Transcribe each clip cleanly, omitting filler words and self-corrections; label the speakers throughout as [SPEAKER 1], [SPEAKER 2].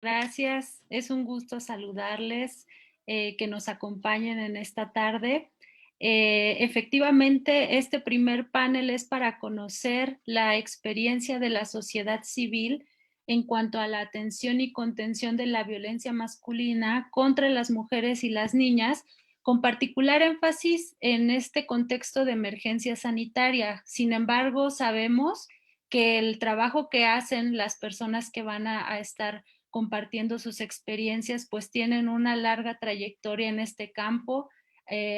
[SPEAKER 1] Gracias, es un gusto saludarles, que nos acompañen en esta tarde. Efectivamente, este primer panel es para conocer la experiencia de la sociedad civil en cuanto a la atención y contención de la violencia masculina contra las mujeres y las niñas, con particular énfasis en este contexto de emergencia sanitaria. Sin embargo, sabemos que el trabajo que hacen las personas que van a estar compartiendo sus experiencias, pues tienen una larga trayectoria en este campo,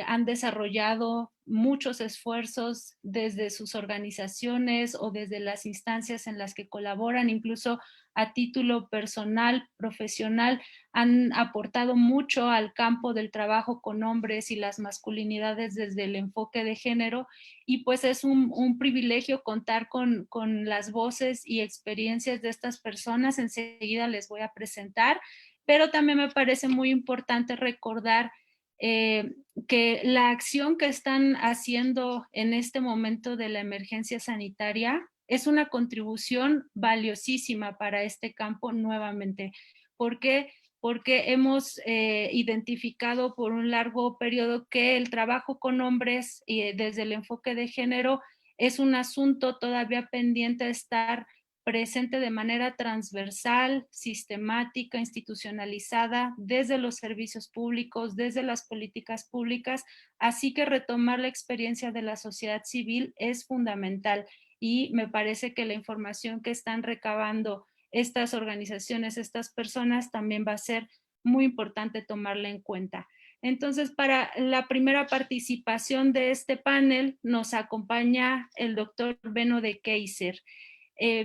[SPEAKER 1] han desarrollado muchos esfuerzos desde sus organizaciones o desde las instancias en las que colaboran, incluso a título personal, profesional, han aportado mucho al campo del trabajo con hombres y las masculinidades desde el enfoque de género, y pues es un privilegio contar con las voces y experiencias de estas personas. Enseguida les voy a presentar, pero también me parece muy importante recordar que la acción que están haciendo en este momento de la emergencia sanitaria es una contribución valiosísima para este campo nuevamente. ¿Por qué? Porque hemos identificado por un largo periodo que el trabajo con hombres y desde el enfoque de género es un asunto todavía pendiente de estar presente de manera transversal, sistemática, institucionalizada, desde los servicios públicos, desde las políticas públicas, así que retomar la experiencia de la sociedad civil es fundamental y me parece que la información que están recabando estas organizaciones, estas personas, también va a ser muy importante tomarla en cuenta. Entonces, para la primera participación de este panel nos acompaña el doctor Beno de Keyser.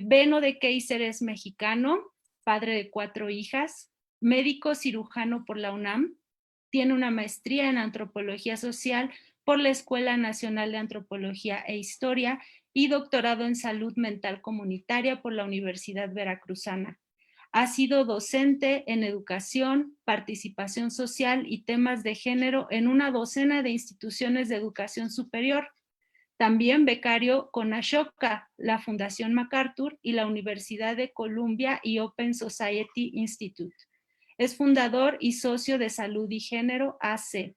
[SPEAKER 1] Beno de Keyser es mexicano, padre de 4 hijas, médico cirujano por la UNAM, tiene una maestría en antropología social por la Escuela Nacional de Antropología e Historia y doctorado en salud mental comunitaria por la Universidad Veracruzana. Ha sido docente en educación, participación social y temas de género en una docena de instituciones de educación superior. También becario con Ashoka, la Fundación MacArthur y la Universidad de Columbia y Open Society Institute. Es fundador y socio de Salud y Género AC.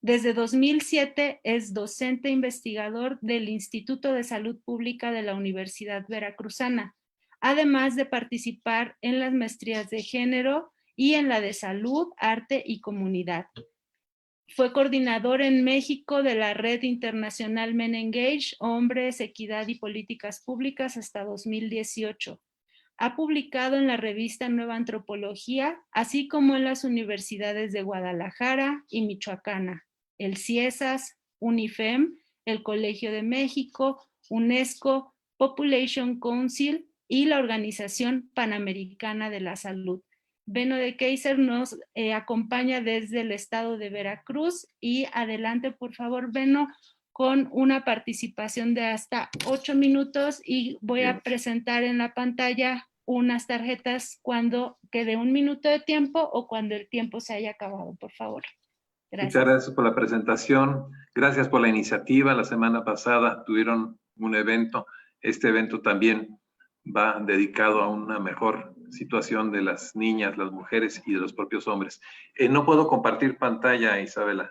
[SPEAKER 1] Desde 2007 es docente investigador del Instituto de Salud Pública de la Universidad Veracruzana, además de participar en las maestrías de género y en la de salud, arte y comunidad. Fue coordinador en México de la Red Internacional Men Engage, Hombres, Equidad y Políticas Públicas hasta 2018. Ha publicado en la revista Nueva Antropología, así como en las universidades de Guadalajara y Michoacana, el CIESAS, UNIFEM, el Colegio de México, UNESCO, Population Council y la Organización Panamericana de la Salud. Beno de Keyser nos acompaña desde el estado de Veracruz y adelante, por favor, Beno, con una participación de hasta 8 minutos y voy a presentar en la pantalla unas tarjetas cuando quede 1 minuto de tiempo o cuando el tiempo se haya acabado, por favor.
[SPEAKER 2] Muchas
[SPEAKER 1] Gracias.
[SPEAKER 2] gracias por la presentación. Gracias por la iniciativa. La semana pasada tuvieron un evento. Este evento también va dedicado a una mejor situación de las niñas, las mujeres y de los propios hombres. No puedo compartir pantalla, Isabela.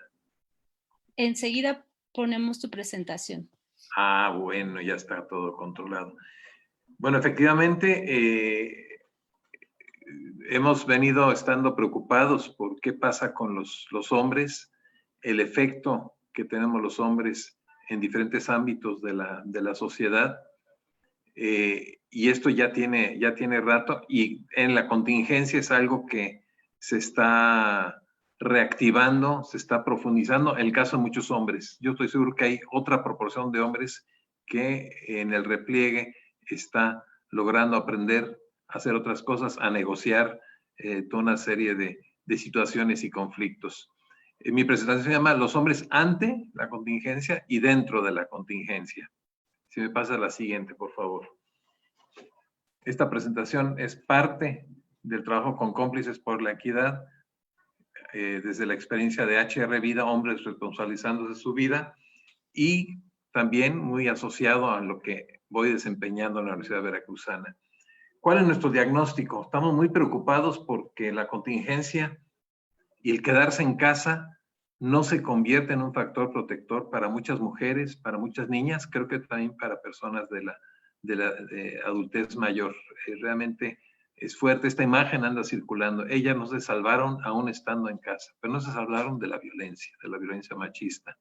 [SPEAKER 1] Enseguida ponemos tu presentación.
[SPEAKER 2] Ah, bueno, ya está todo controlado. Bueno, efectivamente, hemos venido estando preocupados por qué pasa con los hombres, el efecto que tenemos los hombres en diferentes ámbitos de la sociedad. Y esto ya tiene rato y en la contingencia es algo que se está reactivando, se está profundizando. En el caso de muchos hombres, yo estoy seguro que hay otra proporción de hombres que en el repliegue está logrando aprender a hacer otras cosas, a negociar toda una serie de situaciones y conflictos. Mi presentación se llama Los hombres ante la contingencia y dentro de la contingencia. Si me pasa la siguiente, por favor. Esta presentación es parte del trabajo con Cómplices por la Equidad, desde la experiencia de HR Vida, hombres responsabilizándose de su vida, y también muy asociado a lo que voy desempeñando en la Universidad Veracruzana. ¿Cuál es nuestro diagnóstico? Estamos muy preocupados porque la contingencia y el quedarse en casa no se convierte en un factor protector para muchas mujeres, para muchas niñas, creo que también para personas de adultez mayor. Realmente es fuerte, esta imagen anda circulando. Ellas no se salvaron aún estando en casa, pero no se salvaron de la violencia machista.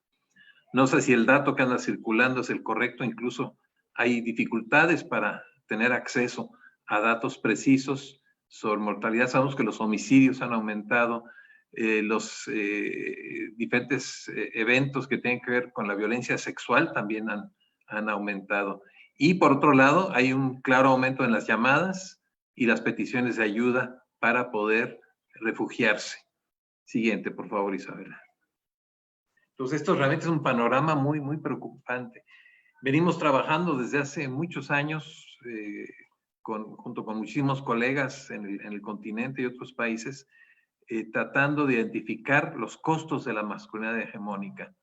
[SPEAKER 2] No sé si el dato que anda circulando es el correcto, incluso hay dificultades para tener acceso a datos precisos sobre mortalidad. Sabemos que los homicidios han aumentado, los diferentes eventos que tienen que ver con la violencia sexual también han aumentado. Y por otro lado, hay un claro aumento en las llamadas y las peticiones de ayuda para poder refugiarse. Siguiente, por favor, Isabela. Entonces, esto realmente es un panorama muy, muy preocupante. Venimos trabajando desde hace muchos años junto con muchísimos colegas en el continente y otros países, tratando de identificar los costos de la masculinidad hegemónica.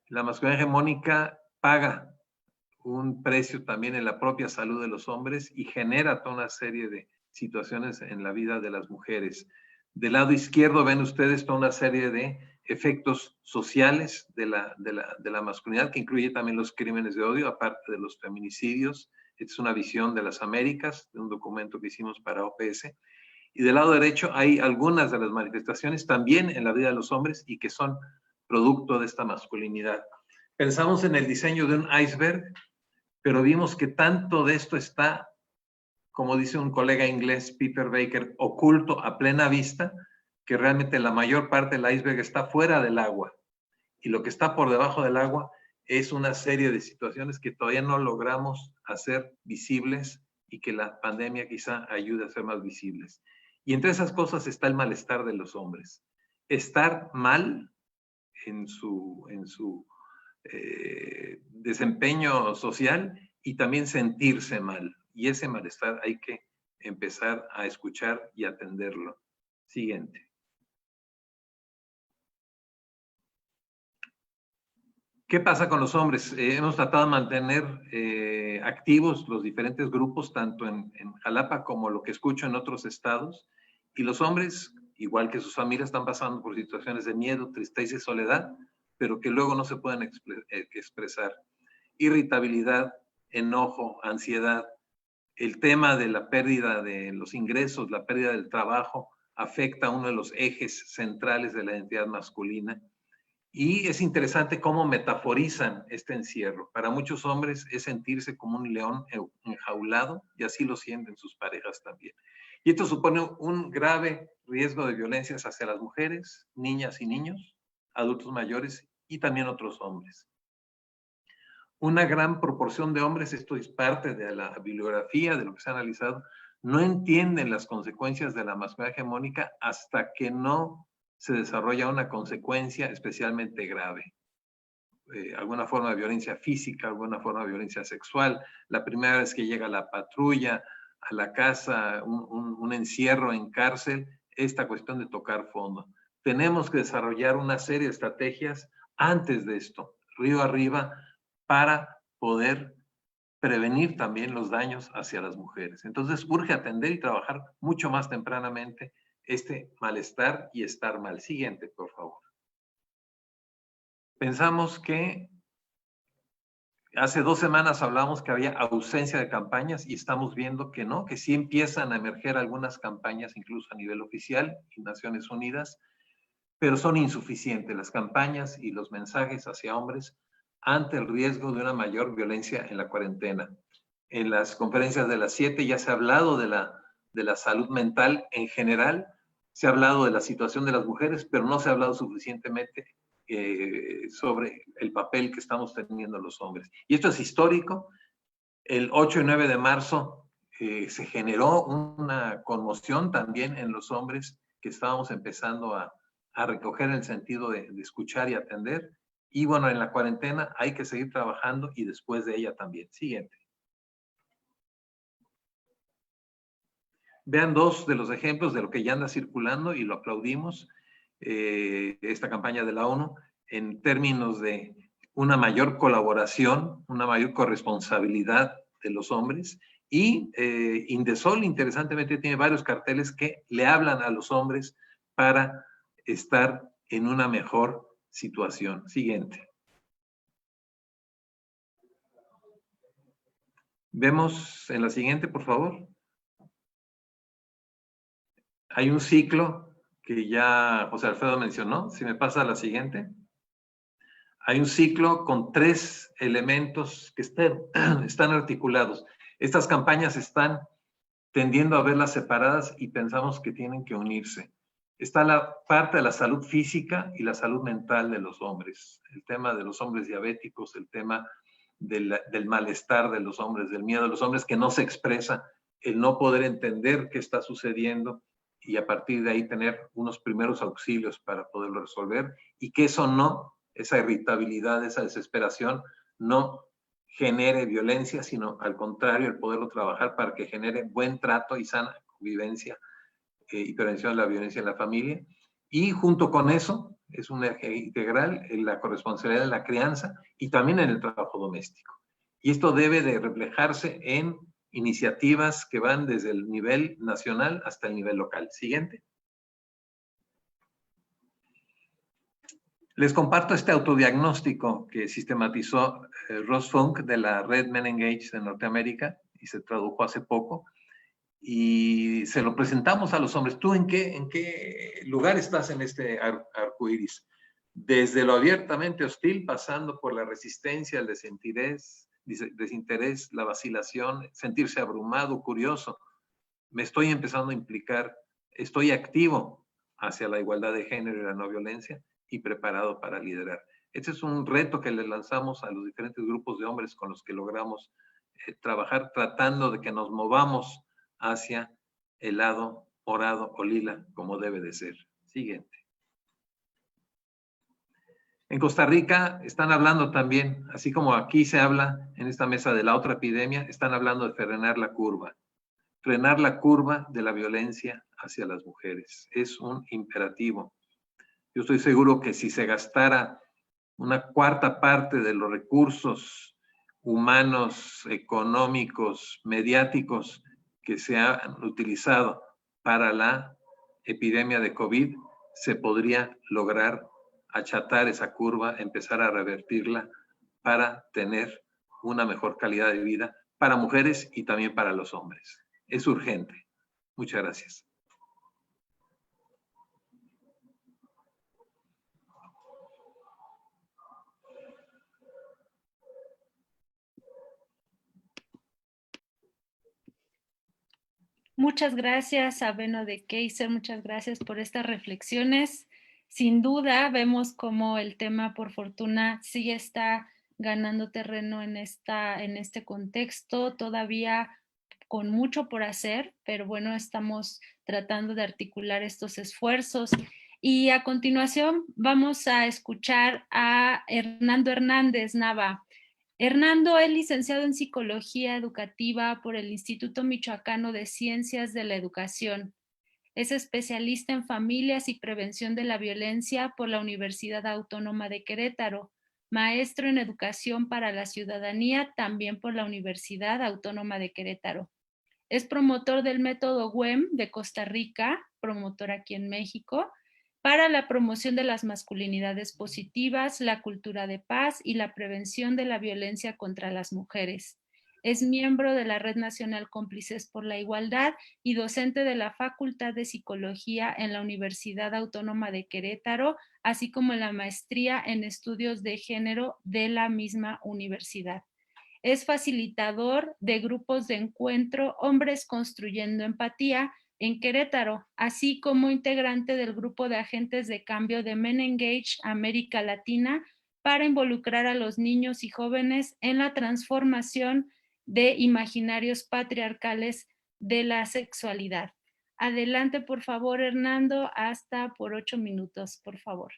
[SPEAKER 2] La masculinidad hegemónica paga un precio también en la propia salud de los hombres y genera toda una serie de situaciones en la vida de las mujeres. Del lado izquierdo ven ustedes toda una serie de efectos sociales de la masculinidad, que incluye también los crímenes de odio, aparte de los feminicidios. Esta es una visión de las Américas, de un documento que hicimos para OPS. Y del lado derecho hay algunas de las manifestaciones también en la vida de los hombres y que son producto de esta masculinidad. Pensamos en el diseño de un iceberg, pero vimos que tanto de esto está, como dice un colega inglés, Peter Baker, oculto a plena vista, que realmente la mayor parte del iceberg está fuera del agua. Y lo que está por debajo del agua es una serie de situaciones que todavía no logramos hacer visibles y que la pandemia quizá ayude a hacer más visibles. Y entre esas cosas está el malestar de los hombres. Estar mal en su desempeño social y también sentirse mal. Y ese malestar hay que empezar a escuchar y atenderlo. Siguiente. ¿Qué pasa con los hombres? Hemos tratado de mantener activos los diferentes grupos, tanto en Jalapa como lo que escucho en otros estados. Y los hombres, igual que sus familias, están pasando por situaciones de miedo, tristeza y soledad, pero que luego no se pueden expresar. Irritabilidad, enojo, ansiedad. El tema de la pérdida de los ingresos, la pérdida del trabajo, afecta a uno de los ejes centrales de la identidad masculina. Y es interesante cómo metaforizan este encierro. Para muchos hombres es sentirse como un león enjaulado y así lo sienten sus parejas también. Y esto supone un grave riesgo de violencias hacia las mujeres, niñas y niños, adultos mayores y también otros hombres. Una gran proporción de hombres, esto es parte de la bibliografía, de lo que se ha analizado, no entienden las consecuencias de la masculinidad hegemónica hasta que no se desarrolla una consecuencia especialmente grave. Alguna forma de violencia física, alguna forma de violencia sexual, la primera vez que llega la patrulla a la casa, un encierro en cárcel, esta cuestión de tocar fondo. Tenemos que desarrollar una serie de estrategias antes de esto, río arriba, para poder prevenir también los daños hacia las mujeres. Entonces, urge atender y trabajar mucho más tempranamente este malestar y estar mal. Siguiente, por favor. Pensamos que hace 2 semanas hablamos que había ausencia de campañas y estamos viendo que no, que sí empiezan a emerger algunas campañas incluso a nivel oficial y Naciones Unidas, pero son insuficientes las campañas y los mensajes hacia hombres ante el riesgo de una mayor violencia en la cuarentena. En las conferencias de las 7 ya se ha hablado de la salud mental en general, se ha hablado de la situación de las mujeres, pero no se ha hablado suficientemente sobre el papel que estamos teniendo los hombres. Y esto es histórico. El 8 y 9 de marzo se generó una conmoción también en los hombres que estábamos empezando a recoger el sentido de escuchar y atender. Y bueno, en la cuarentena hay que seguir trabajando y después de ella también. Siguiente. Vean 2 de los ejemplos de lo que ya anda circulando y lo aplaudimos, esta campaña de la ONU, en términos de una mayor colaboración, una mayor corresponsabilidad de los hombres Y Indesol, interesantemente, tiene varios carteles que le hablan a los hombres para estar en una mejor situación. Siguiente. Vemos en la siguiente, por favor. Hay un ciclo que ya José Alfredo mencionó. Si me pasa a la siguiente. Hay un ciclo con 3 elementos que están articulados. Estas campañas están tendiendo a verlas separadas y pensamos que tienen que unirse. Está la parte de la salud física y la salud mental de los hombres. El tema de los hombres diabéticos, el tema del malestar de los hombres, del miedo de los hombres que no se expresa, el no poder entender qué está sucediendo y a partir de ahí tener unos primeros auxilios para poderlo resolver y que eso no, esa irritabilidad, esa desesperación, no genere violencia, sino al contrario, el poderlo trabajar para que genere buen trato y sana convivencia y prevención de la violencia en la familia. Y junto con eso, es un eje integral en la corresponsabilidad de la crianza y también en el trabajo doméstico. Y esto debe de reflejarse en iniciativas que van desde el nivel nacional hasta el nivel local. Siguiente. Les comparto este autodiagnóstico que sistematizó Ross Funk de la red Men Engaged de Norteamérica y se tradujo hace poco. Y se lo presentamos a los hombres. ¿Tú en qué lugar estás en este arcoíris? Desde lo abiertamente hostil, pasando por la resistencia, el desinterés, la vacilación, sentirse abrumado, curioso. Me estoy empezando a implicar, estoy activo hacia la igualdad de género y la no violencia y preparado para liderar. Este es un reto que le lanzamos a los diferentes grupos de hombres con los que logramos trabajar, tratando de que nos movamos hacia el lado morado o lila, como debe de ser. Siguiente. En Costa Rica están hablando también, así como aquí se habla en esta mesa de la otra epidemia, están hablando de frenar la curva de la violencia hacia las mujeres. Es un imperativo. Yo estoy seguro que si se gastara una cuarta parte de los recursos humanos, económicos, mediáticos que se han utilizado para la epidemia de COVID, se podría lograr achatar esa curva, empezar a revertirla para tener una mejor calidad de vida para mujeres y también para los hombres. Es urgente. Muchas gracias.
[SPEAKER 1] Muchas gracias a Beno de Keyser, muchas gracias por estas reflexiones. Sin duda vemos cómo el tema, por fortuna, sí está ganando terreno en este contexto, todavía con mucho por hacer, pero bueno, estamos tratando de articular estos esfuerzos. Y a continuación vamos a escuchar a Hernando Hernández Nava. Hernando es licenciado en Psicología Educativa por el Instituto Michoacano de Ciencias de la Educación. Es especialista en familias y prevención de la violencia por la Universidad Autónoma de Querétaro, maestro en Educación para la Ciudadanía también por la Universidad Autónoma de Querétaro. Es promotor del método WEM de Costa Rica, promotor aquí en México, para la promoción de las masculinidades positivas, la cultura de paz y la prevención de la violencia contra las mujeres. Es miembro de la Red Nacional Cómplices por la Igualdad y docente de la Facultad de Psicología en la Universidad Autónoma de Querétaro, así como en la maestría en estudios de género de la misma universidad. Es facilitador de grupos de encuentro Hombres Construyendo Empatía en Querétaro, así como integrante del grupo de agentes de cambio de Men Engaged América Latina para involucrar a los niños y jóvenes en la transformación de imaginarios patriarcales de la sexualidad. Adelante, por favor, Hernando, hasta por 8 minutos, por favor.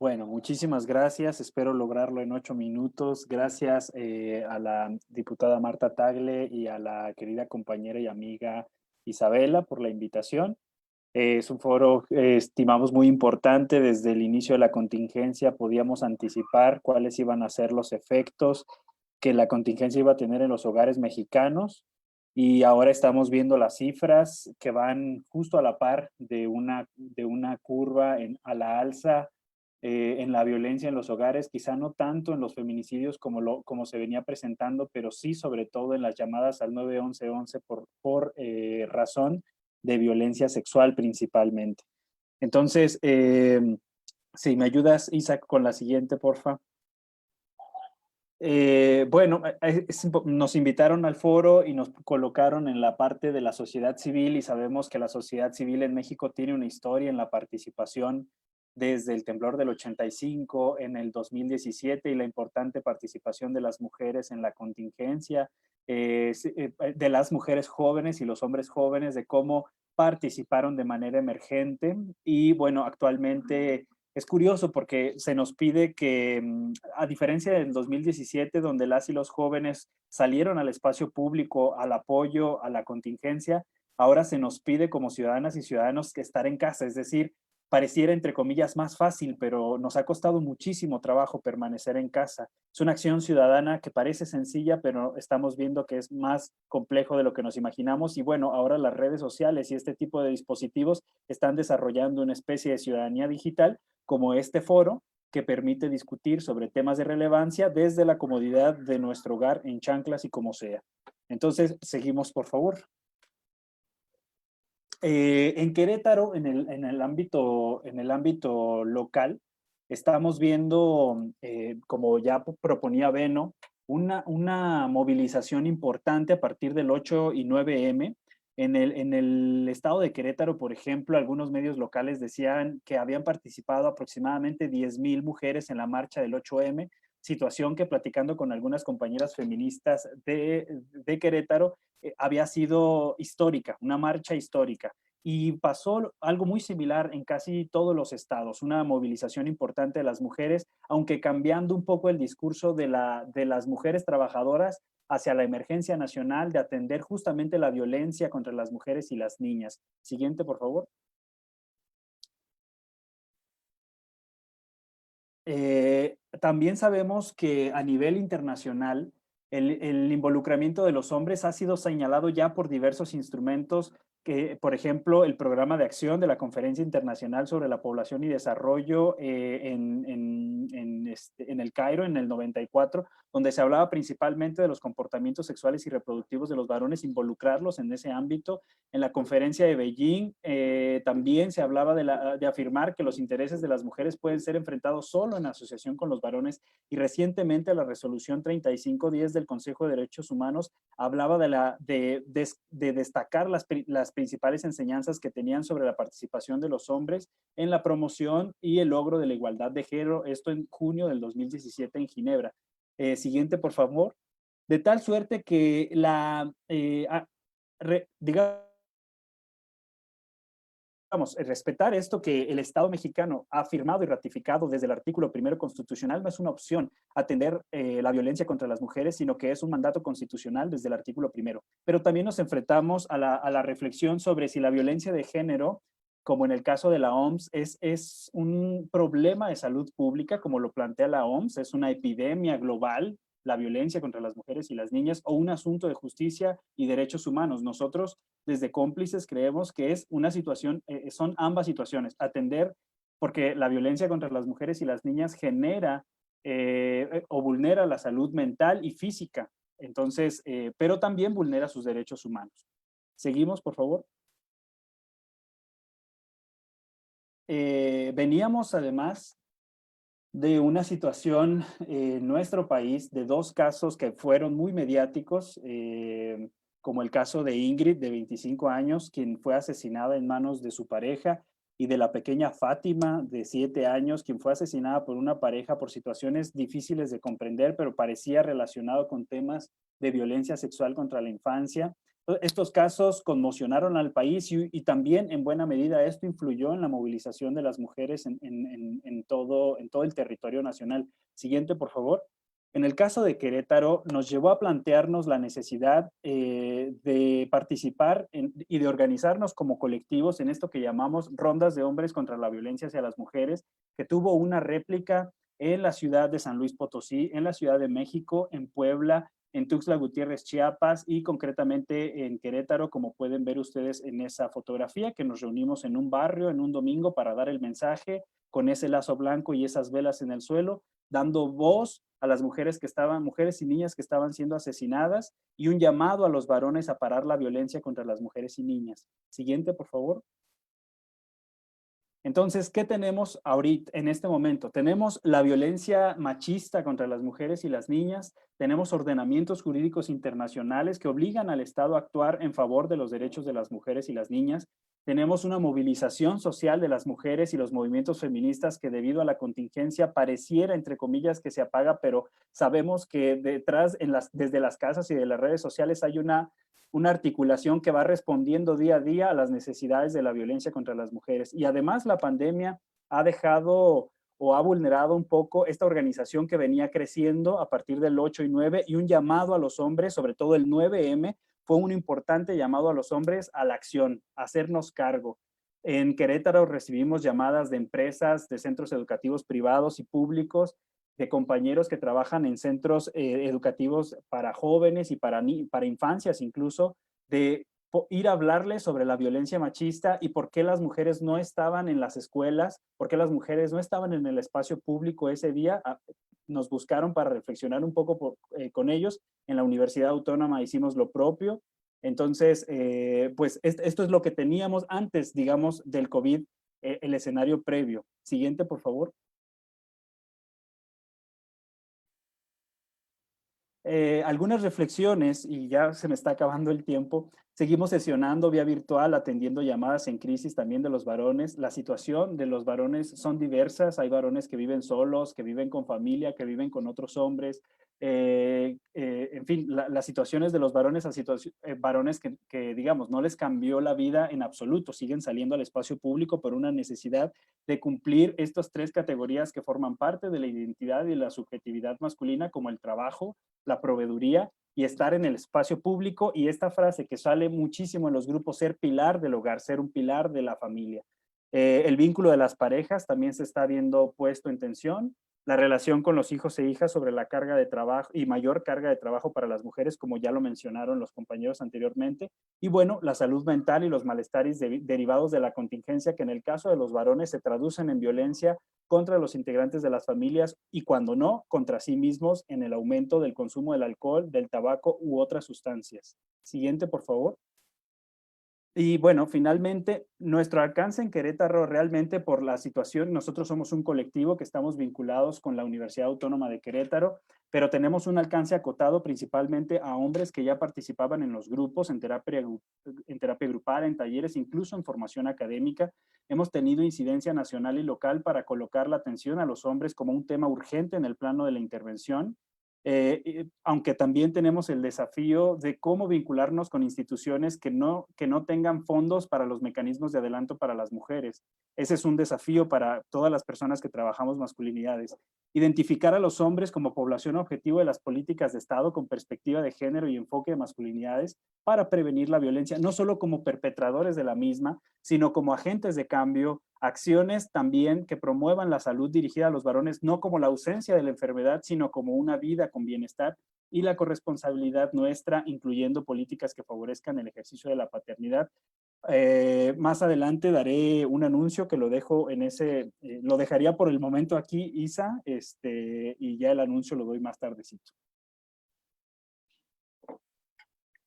[SPEAKER 3] Bueno, muchísimas gracias. Espero lograrlo en 8 minutos. Gracias a la diputada Marta Tagle y a la querida compañera y amiga Isabela por la invitación. Es un foro, estimamos, muy importante. Desde el inicio de la contingencia podíamos anticipar cuáles iban a ser los efectos que la contingencia iba a tener en los hogares mexicanos, y ahora estamos viendo las cifras que van justo a la par de una curva a la alza en la violencia en los hogares, quizá no tanto en los feminicidios como se venía presentando, pero sí sobre todo en las llamadas al 911 por razón de violencia sexual principalmente. Entonces, si me ayudas, Isaac, con la siguiente, porfa. Bueno, nos invitaron al foro y nos colocaron en la parte de la sociedad civil, y sabemos que la sociedad civil en México tiene una historia en la participación desde el temblor del 85, en el 2017, y la importante participación de las mujeres en la contingencia, de las mujeres jóvenes y los hombres jóvenes, de cómo participaron de manera emergente. Y bueno, actualmente es curioso porque se nos pide que, a diferencia del 2017, donde las y los jóvenes salieron al espacio público al apoyo a la contingencia, ahora se nos pide como ciudadanas y ciudadanos que estar en casa. Es decir, pareciera entre comillas más fácil, pero nos ha costado muchísimo trabajo permanecer en casa. Es una acción ciudadana que parece sencilla, pero estamos viendo que es más complejo de lo que nos imaginamos. Y bueno, ahora las redes sociales y este tipo de dispositivos están desarrollando una especie de ciudadanía digital, como este foro, que permite discutir sobre temas de relevancia desde la comodidad de nuestro hogar, en chanclas y como sea. Entonces, seguimos, por favor. En Querétaro, en el ámbito local, estamos viendo, como ya proponía Beno, una movilización importante a partir del 8 y 9M. En el estado de Querétaro, por ejemplo, algunos medios locales decían que habían participado aproximadamente 10,000 mujeres en la marcha del 8M, situación que, platicando con algunas compañeras feministas de Querétaro, había sido histórica, una marcha histórica. Y pasó algo muy similar en casi todos los estados, una movilización importante de las mujeres, aunque cambiando un poco el discurso de las mujeres trabajadoras hacia la emergencia nacional de atender justamente la violencia contra las mujeres y las niñas. Siguiente, por favor. También sabemos que a nivel internacional el involucramiento de los hombres ha sido señalado ya por diversos instrumentos, que, por ejemplo, el programa de acción de la Conferencia Internacional sobre la Población y Desarrollo en el Cairo en el 94, donde se hablaba principalmente de los comportamientos sexuales y reproductivos de los varones, involucrarlos en ese ámbito. En la conferencia de Beijing también se hablaba de afirmar que los intereses de las mujeres pueden ser enfrentados solo en asociación con los varones, y recientemente la resolución 3510 del Consejo de Derechos Humanos hablaba de destacar las principales enseñanzas que tenían sobre la participación de los hombres en la promoción y el logro de la igualdad de género, esto en junio del 2017 en Ginebra. Siguiente, por favor. De tal suerte que respetar esto que el Estado mexicano ha firmado y ratificado desde el artículo 1 constitucional no es una opción atender la violencia contra las mujeres, sino que es un mandato constitucional desde el artículo 1. Pero también nos enfrentamos a la reflexión sobre si la violencia de género, como en el caso de la OMS, es un problema de salud pública, como lo plantea la OMS, es una epidemia global, la violencia contra las mujeres y las niñas, o un asunto de justicia y derechos humanos. Nosotros, desde Cómplices, creemos que es una situación, son ambas situaciones, atender, porque la violencia contra las mujeres y las niñas genera o vulnera la salud mental y física, entonces, pero también vulnera sus derechos humanos. Seguimos, por favor. Veníamos además de una situación en nuestro país, de dos casos que fueron muy mediáticos, como el caso de Ingrid, de 25 años, quien fue asesinada en manos de su pareja, y de la pequeña Fátima, de 7 años, quien fue asesinada por una pareja por situaciones difíciles de comprender, pero parecía relacionado con temas de violencia sexual contra la infancia. Estos casos conmocionaron al país y también en buena medida esto influyó en la movilización de las mujeres en todo el territorio nacional. Siguiente, por favor. En el caso de Querétaro, nos llevó a plantearnos la necesidad de participar y de organizarnos como colectivos en esto que llamamos Rondas de Hombres contra la Violencia hacia las Mujeres, que tuvo una réplica en la ciudad de San Luis Potosí, en la Ciudad de México, en Puebla, en Tuxtla Gutiérrez, Chiapas y concretamente en Querétaro, como pueden ver ustedes en esa fotografía, que nos reunimos en un barrio en un domingo para dar el mensaje con ese lazo blanco y esas velas en el suelo, dando voz a las mujeres mujeres y niñas que estaban siendo asesinadas y un llamado a los varones a parar la violencia contra las mujeres y niñas. Siguiente, por favor. Entonces, ¿qué tenemos ahorita, en este momento? Tenemos la violencia machista contra las mujeres y las niñas, tenemos ordenamientos jurídicos internacionales que obligan al Estado a actuar en favor de los derechos de las mujeres y las niñas, tenemos una movilización social de las mujeres y los movimientos feministas que debido a la contingencia pareciera, entre comillas, que se apaga, pero sabemos que detrás, desde las casas y de las redes sociales hay una articulación que va respondiendo día a día a las necesidades de la violencia contra las mujeres. Y además la pandemia ha dejado o ha vulnerado un poco esta organización que venía creciendo a partir del 8 y 9 y un llamado a los hombres, sobre todo el 9M, fue un importante llamado a los hombres a la acción, a hacernos cargo. En Querétaro recibimos llamadas de empresas, de centros educativos privados y públicos, de compañeros que trabajan en centros educativos para jóvenes y para infancias incluso, de ir a hablarles sobre la violencia machista y por qué las mujeres no estaban en las escuelas, por qué las mujeres no estaban en el espacio público ese día. Nos buscaron para reflexionar un poco con ellos. En la Universidad Autónoma hicimos lo propio. Entonces, pues esto es lo que teníamos antes, digamos, del COVID, el escenario previo. Siguiente, por favor. Algunas reflexiones, y ya se me está acabando el tiempo. Seguimos sesionando vía virtual, atendiendo llamadas en crisis también de los varones. La situación de los varones son diversas. Hay varones que viven solos, que viven con familia, que viven con otros hombres. En fin, las situaciones de los varones, varones que, digamos, no les cambió la vida en absoluto. Siguen saliendo al espacio público por una necesidad de cumplir estas tres categorías que forman parte de la identidad y la subjetividad masculina, como el trabajo, la proveeduría y estar en el espacio público, y esta frase que sale muchísimo en los grupos, ser pilar del hogar, ser un pilar de la familia. El vínculo de las parejas también se está viendo puesto en tensión, la relación con los hijos e hijas sobre la carga de trabajo y mayor carga de trabajo para las mujeres, como ya lo mencionaron los compañeros anteriormente, y bueno, la salud mental y los malestares derivados de la contingencia, que en el caso de los varones se traducen en violencia contra los integrantes de las familias y cuando no, contra sí mismos en el aumento del consumo del alcohol, del tabaco u otras sustancias. Siguiente, por favor. Y bueno, finalmente, nuestro alcance en Querétaro realmente por la situación, nosotros somos un colectivo que estamos vinculados con la Universidad Autónoma de Querétaro, pero tenemos un alcance acotado principalmente a hombres que ya participaban en los grupos, en terapia grupal, en talleres, incluso en formación académica. Hemos tenido incidencia nacional y local para colocar la atención a los hombres como un tema urgente en el plano de la intervención. Aunque también tenemos el desafío de cómo vincularnos con instituciones que no tengan fondos para los mecanismos de adelanto para las mujeres. Ese es un desafío para todas las personas que trabajamos masculinidades. Identificar a los hombres como población objetivo de las políticas de Estado con perspectiva de género y enfoque de masculinidades para prevenir la violencia, no solo como perpetradores de la misma, sino como agentes de cambio, acciones también que promuevan la salud dirigida a los varones, no como la ausencia de la enfermedad, sino como una vida con bienestar, y la corresponsabilidad nuestra, incluyendo políticas que favorezcan el ejercicio de la paternidad. Más adelante daré un anuncio que lo dejo en lo dejaría por el momento aquí, Isa, y ya el anuncio lo doy más tardecito.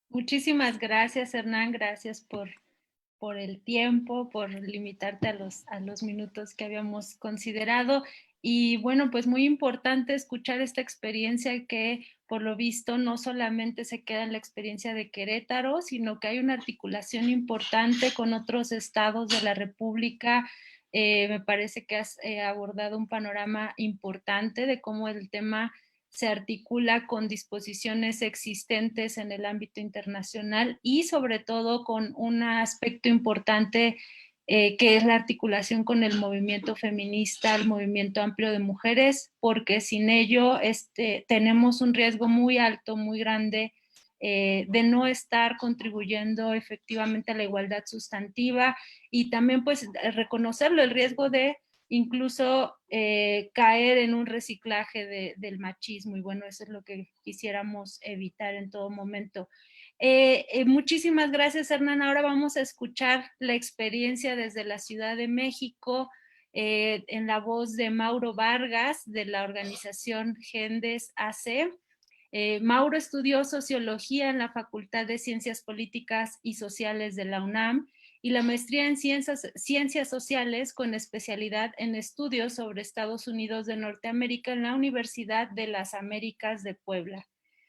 [SPEAKER 1] Muchísimas gracias, Hernán, gracias por el tiempo, por limitarte a los minutos que habíamos considerado. Y bueno, pues muy importante escuchar esta experiencia que por lo visto no solamente se queda en la experiencia de Querétaro, sino que hay una articulación importante con otros estados de la República. Me parece que has abordado un panorama importante de cómo el tema se articula con disposiciones existentes en el ámbito internacional y sobre todo con un aspecto importante que es la articulación con el movimiento feminista, el movimiento amplio de mujeres, porque sin ello tenemos un riesgo muy alto, muy grande de no estar contribuyendo efectivamente a la igualdad sustantiva y también pues reconocerlo, el riesgo de incluso caer en un reciclaje del machismo, y bueno, eso es lo que quisiéramos evitar en todo momento. Muchísimas gracias, Hernán. Ahora vamos a escuchar la experiencia desde la Ciudad de México, en la voz de Mauro Vargas, de la organización Gendes AC. Mauro estudió sociología en la Facultad de Ciencias Políticas y Sociales de la UNAM y la maestría en Ciencias Sociales con especialidad en estudios sobre Estados Unidos de Norteamérica en la Universidad de las Américas de Puebla.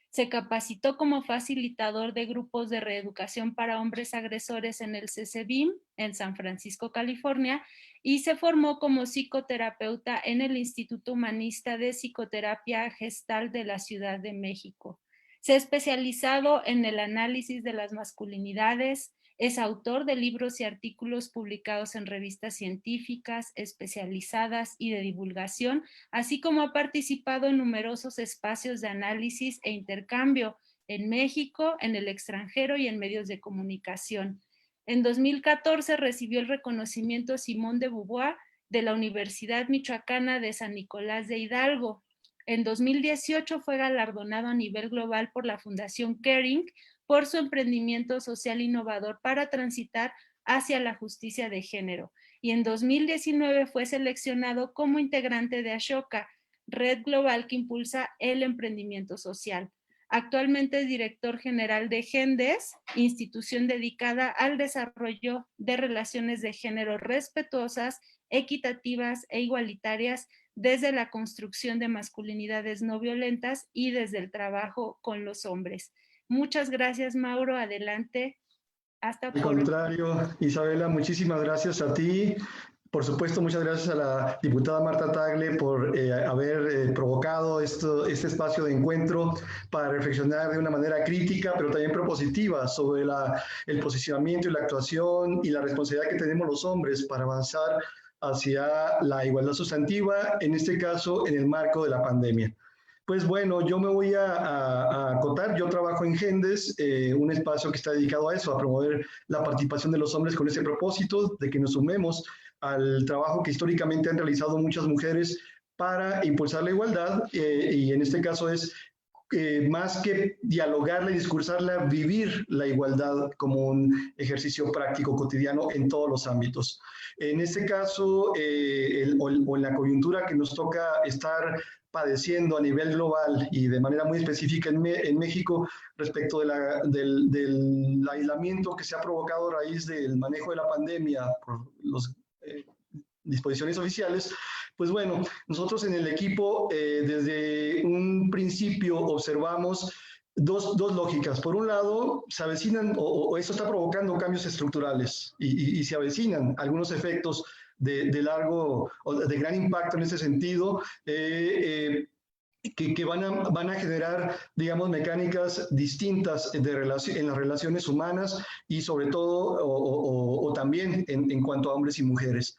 [SPEAKER 1] Se capacitó como facilitador de grupos de reeducación para hombres agresores en el CCBIM en San Francisco, California, y se formó como psicoterapeuta en el Instituto Humanista de Psicoterapia Gestal de la Ciudad de México. Se ha especializado en el análisis de las masculinidades, es autor de libros y artículos publicados en revistas científicas, especializadas y de divulgación, así como ha participado en numerosos espacios de análisis e intercambio en México, en el extranjero y en medios de comunicación. En 2014 recibió el reconocimiento Simón de Beauvoir de la Universidad Michoacana de San Nicolás de Hidalgo. En 2018 fue galardonado a nivel global por la Fundación Kering por su emprendimiento social innovador para transitar hacia la justicia de género. Y en 2019 fue seleccionado como integrante de Ashoka, red global que impulsa el emprendimiento social. Actualmente es director general de Gendes, institución dedicada al desarrollo de relaciones de género respetuosas, equitativas e igualitarias desde la construcción de masculinidades no violentas y desde el trabajo con los hombres. Muchas gracias, Mauro. Adelante. Hasta
[SPEAKER 4] Al contrario, Isabela, muchísimas gracias a ti. Por supuesto, muchas gracias a la diputada Marta Tagle por haber provocado este espacio de encuentro para reflexionar de una manera crítica, pero también propositiva sobre el posicionamiento y la actuación y la responsabilidad que tenemos los hombres para avanzar hacia la igualdad sustantiva, en este caso en el marco de la pandemia. Pues bueno, yo me voy a acotar. Yo trabajo en Gendes, un espacio que está dedicado a eso, a promover la participación de los hombres con ese propósito de que nos sumemos al trabajo que históricamente han realizado muchas mujeres para impulsar la igualdad, y en este caso es más que dialogarla y discursarla, vivir la igualdad como un ejercicio práctico cotidiano en todos los ámbitos. En este caso, o en la coyuntura que nos toca estar padeciendo a nivel global y de manera muy específica en México respecto del aislamiento que se ha provocado a raíz del manejo de la pandemia por las disposiciones oficiales, pues bueno, nosotros en el equipo desde un principio observamos dos lógicas. Por un lado, se avecinan, o esto está provocando cambios estructurales y se avecinan algunos efectos de largo o de gran impacto en ese sentido, que van a generar, digamos, mecánicas distintas en las relaciones humanas y sobre todo, o también en cuanto a hombres y mujeres.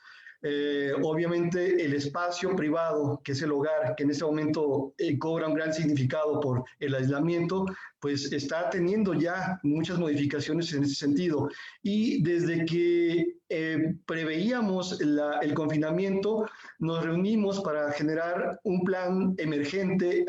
[SPEAKER 4] Obviamente el espacio privado, que es el hogar, que en este momento cobra un gran significado por el aislamiento, pues está teniendo ya muchas modificaciones en ese sentido. Y desde que preveíamos el confinamiento, nos reunimos para generar un plan emergente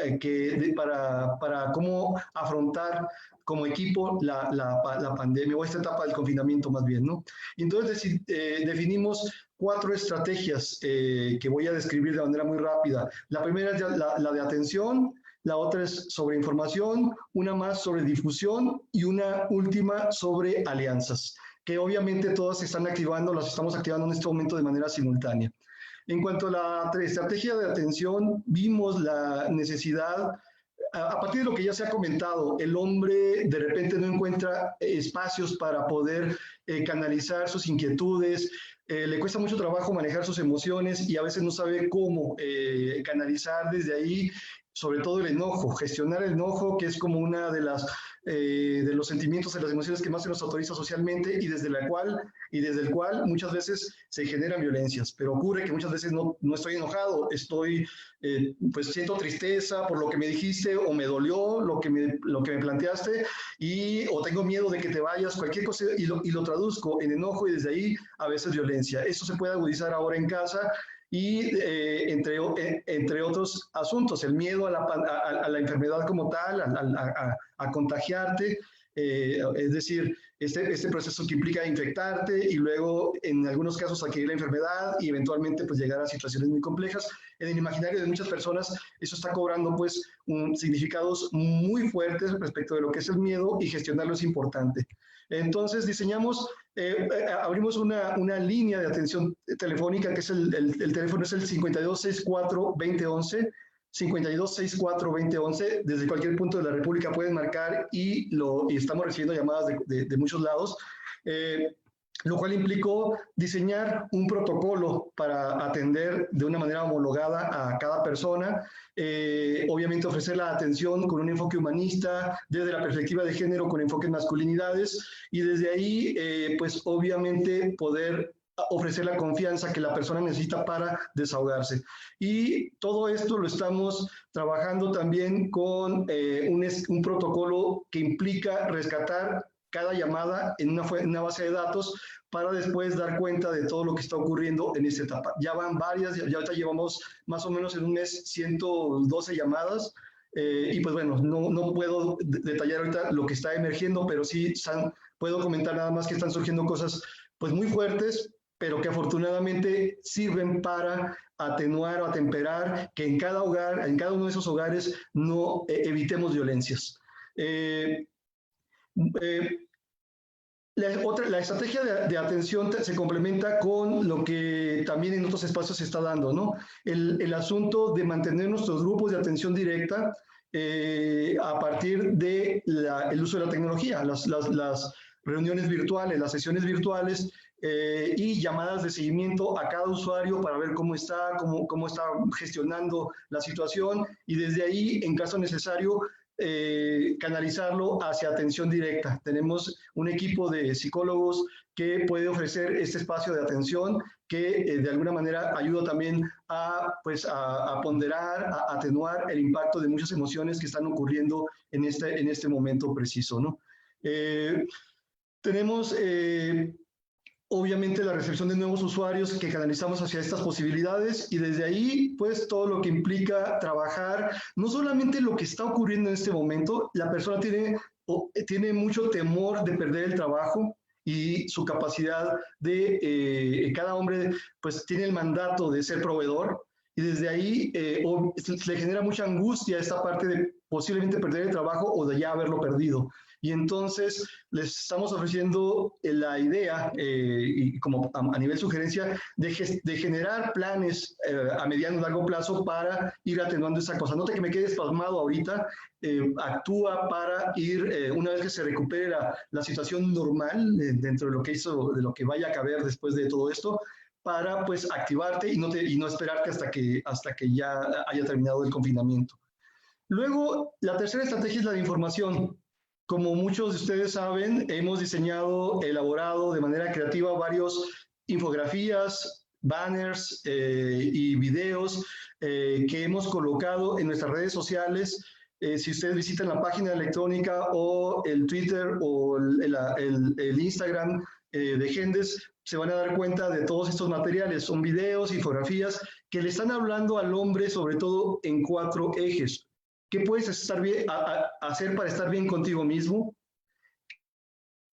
[SPEAKER 4] para cómo afrontar como equipo la pandemia, o esta etapa del confinamiento más bien, ¿no? Y entonces definimos 4 estrategias que voy a describir de manera muy rápida. La primera es la de atención, la otra es sobre información, una más sobre difusión y una última sobre alianzas, que obviamente todas se están activando, las estamos activando en este momento de manera simultánea. En cuanto a la estrategia de atención, vimos la necesidad, a partir de lo que ya se ha comentado, el hombre de repente no encuentra espacios para poder canalizar sus inquietudes, le cuesta mucho trabajo manejar sus emociones y a veces no sabe cómo canalizar desde ahí, sobre todo el enojo, gestionar el enojo, que es como una de los sentimientos, de las emociones que más se nos autoriza socialmente y desde el cual muchas veces se generan violencias. Pero ocurre que muchas veces no estoy enojado, pues siento tristeza por lo que me dijiste o me dolió lo que me planteaste o tengo miedo de que te vayas, cualquier cosa, y lo traduzco en enojo y desde ahí a veces violencia. Eso se puede agudizar ahora en casa y entre otros asuntos, el miedo a la enfermedad como tal, a contagiarte, es decir, este proceso que implica infectarte y luego en algunos casos adquirir la enfermedad y eventualmente pues llegar a situaciones muy complejas. En el imaginario de muchas personas eso está cobrando pues significados muy fuertes respecto de lo que es el miedo, y gestionarlo es importante. Entonces abrimos una línea de atención telefónica, que es el teléfono es el 5264-2011, 5264-2011, desde cualquier punto de la República pueden marcar y estamos recibiendo llamadas de muchos lados, lo cual implicó diseñar un protocolo para atender de una manera homologada a cada persona, obviamente ofrecer la atención con un enfoque humanista, desde la perspectiva de género con enfoque en masculinidades, y desde ahí, pues obviamente poder ofrecer la confianza que la persona necesita para desahogarse. Y todo esto lo estamos trabajando también con un protocolo que implica rescatar cada llamada en una base de datos para después dar cuenta de todo lo que está ocurriendo en esta etapa. Ya van varias, ya ahorita llevamos más o menos en un mes 112 llamadas, y pues bueno, no puedo detallar ahorita lo que está emergiendo, pero sí puedo comentar nada más que están surgiendo cosas pues muy fuertes, pero que afortunadamente sirven para atenuar o atemperar que en cada hogar, en cada uno de esos hogares, no evitemos violencias. La estrategia de atención se complementa con lo que también en otros espacios se está dando, ¿no? El asunto de mantener nuestros grupos de atención directa a partir del uso de la tecnología, las reuniones virtuales, las sesiones virtuales, y llamadas de seguimiento a cada usuario para ver cómo está gestionando la situación, y desde ahí, en caso necesario, canalizarlo hacia atención directa. Tenemos un equipo de psicólogos que puede ofrecer este espacio de atención que de alguna manera ayuda también a ponderar, a atenuar el impacto de muchas emociones que están ocurriendo en este momento preciso, ¿no? Tenemos obviamente la recepción de nuevos usuarios que canalizamos hacia estas posibilidades, y desde ahí pues todo lo que implica trabajar, no solamente lo que está ocurriendo en este momento. La persona tiene mucho temor de perder el trabajo y su capacidad cada hombre pues tiene el mandato de ser proveedor, y desde ahí le genera mucha angustia esta parte de posiblemente perder el trabajo o de ya haberlo perdido. Y entonces les estamos ofreciendo la idea, y como a nivel sugerencia, de generar planes a mediano y largo plazo para ir atenuando esa cosa. No te que me quedes pasmado ahorita, actúa para ir, una vez que se recupere la situación normal dentro de lo que vaya a caber después de todo esto, para pues activarte y no esperarte hasta que ya haya terminado el confinamiento. Luego, la tercera estrategia es la de información. Como muchos de ustedes saben, hemos elaborado de manera creativa varios infografías, banners y videos que hemos colocado en nuestras redes sociales. Si ustedes visitan la página electrónica o el Twitter o el Instagram de Gendes, se van a dar cuenta de todos estos materiales. Son videos, infografías que le están hablando al hombre sobre todo en 4 ejes. ¿Qué puedes hacer para estar bien contigo mismo?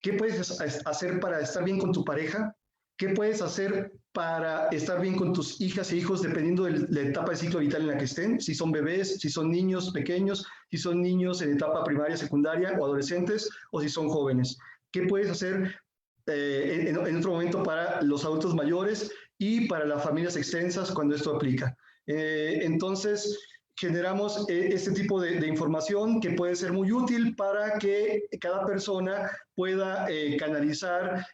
[SPEAKER 4] ¿Qué puedes hacer para estar bien con tu pareja? ¿Qué puedes hacer para estar bien con tus hijas e hijos dependiendo de la etapa de ciclo vital en la que estén? Si son bebés, si son niños pequeños, si son niños en etapa primaria, secundaria o adolescentes, o si son jóvenes. ¿Qué puedes hacer en otro momento para los adultos mayores y para las familias extensas cuando esto aplica? Entonces, generamos este tipo de información que puede ser muy útil para que cada persona pueda canalizar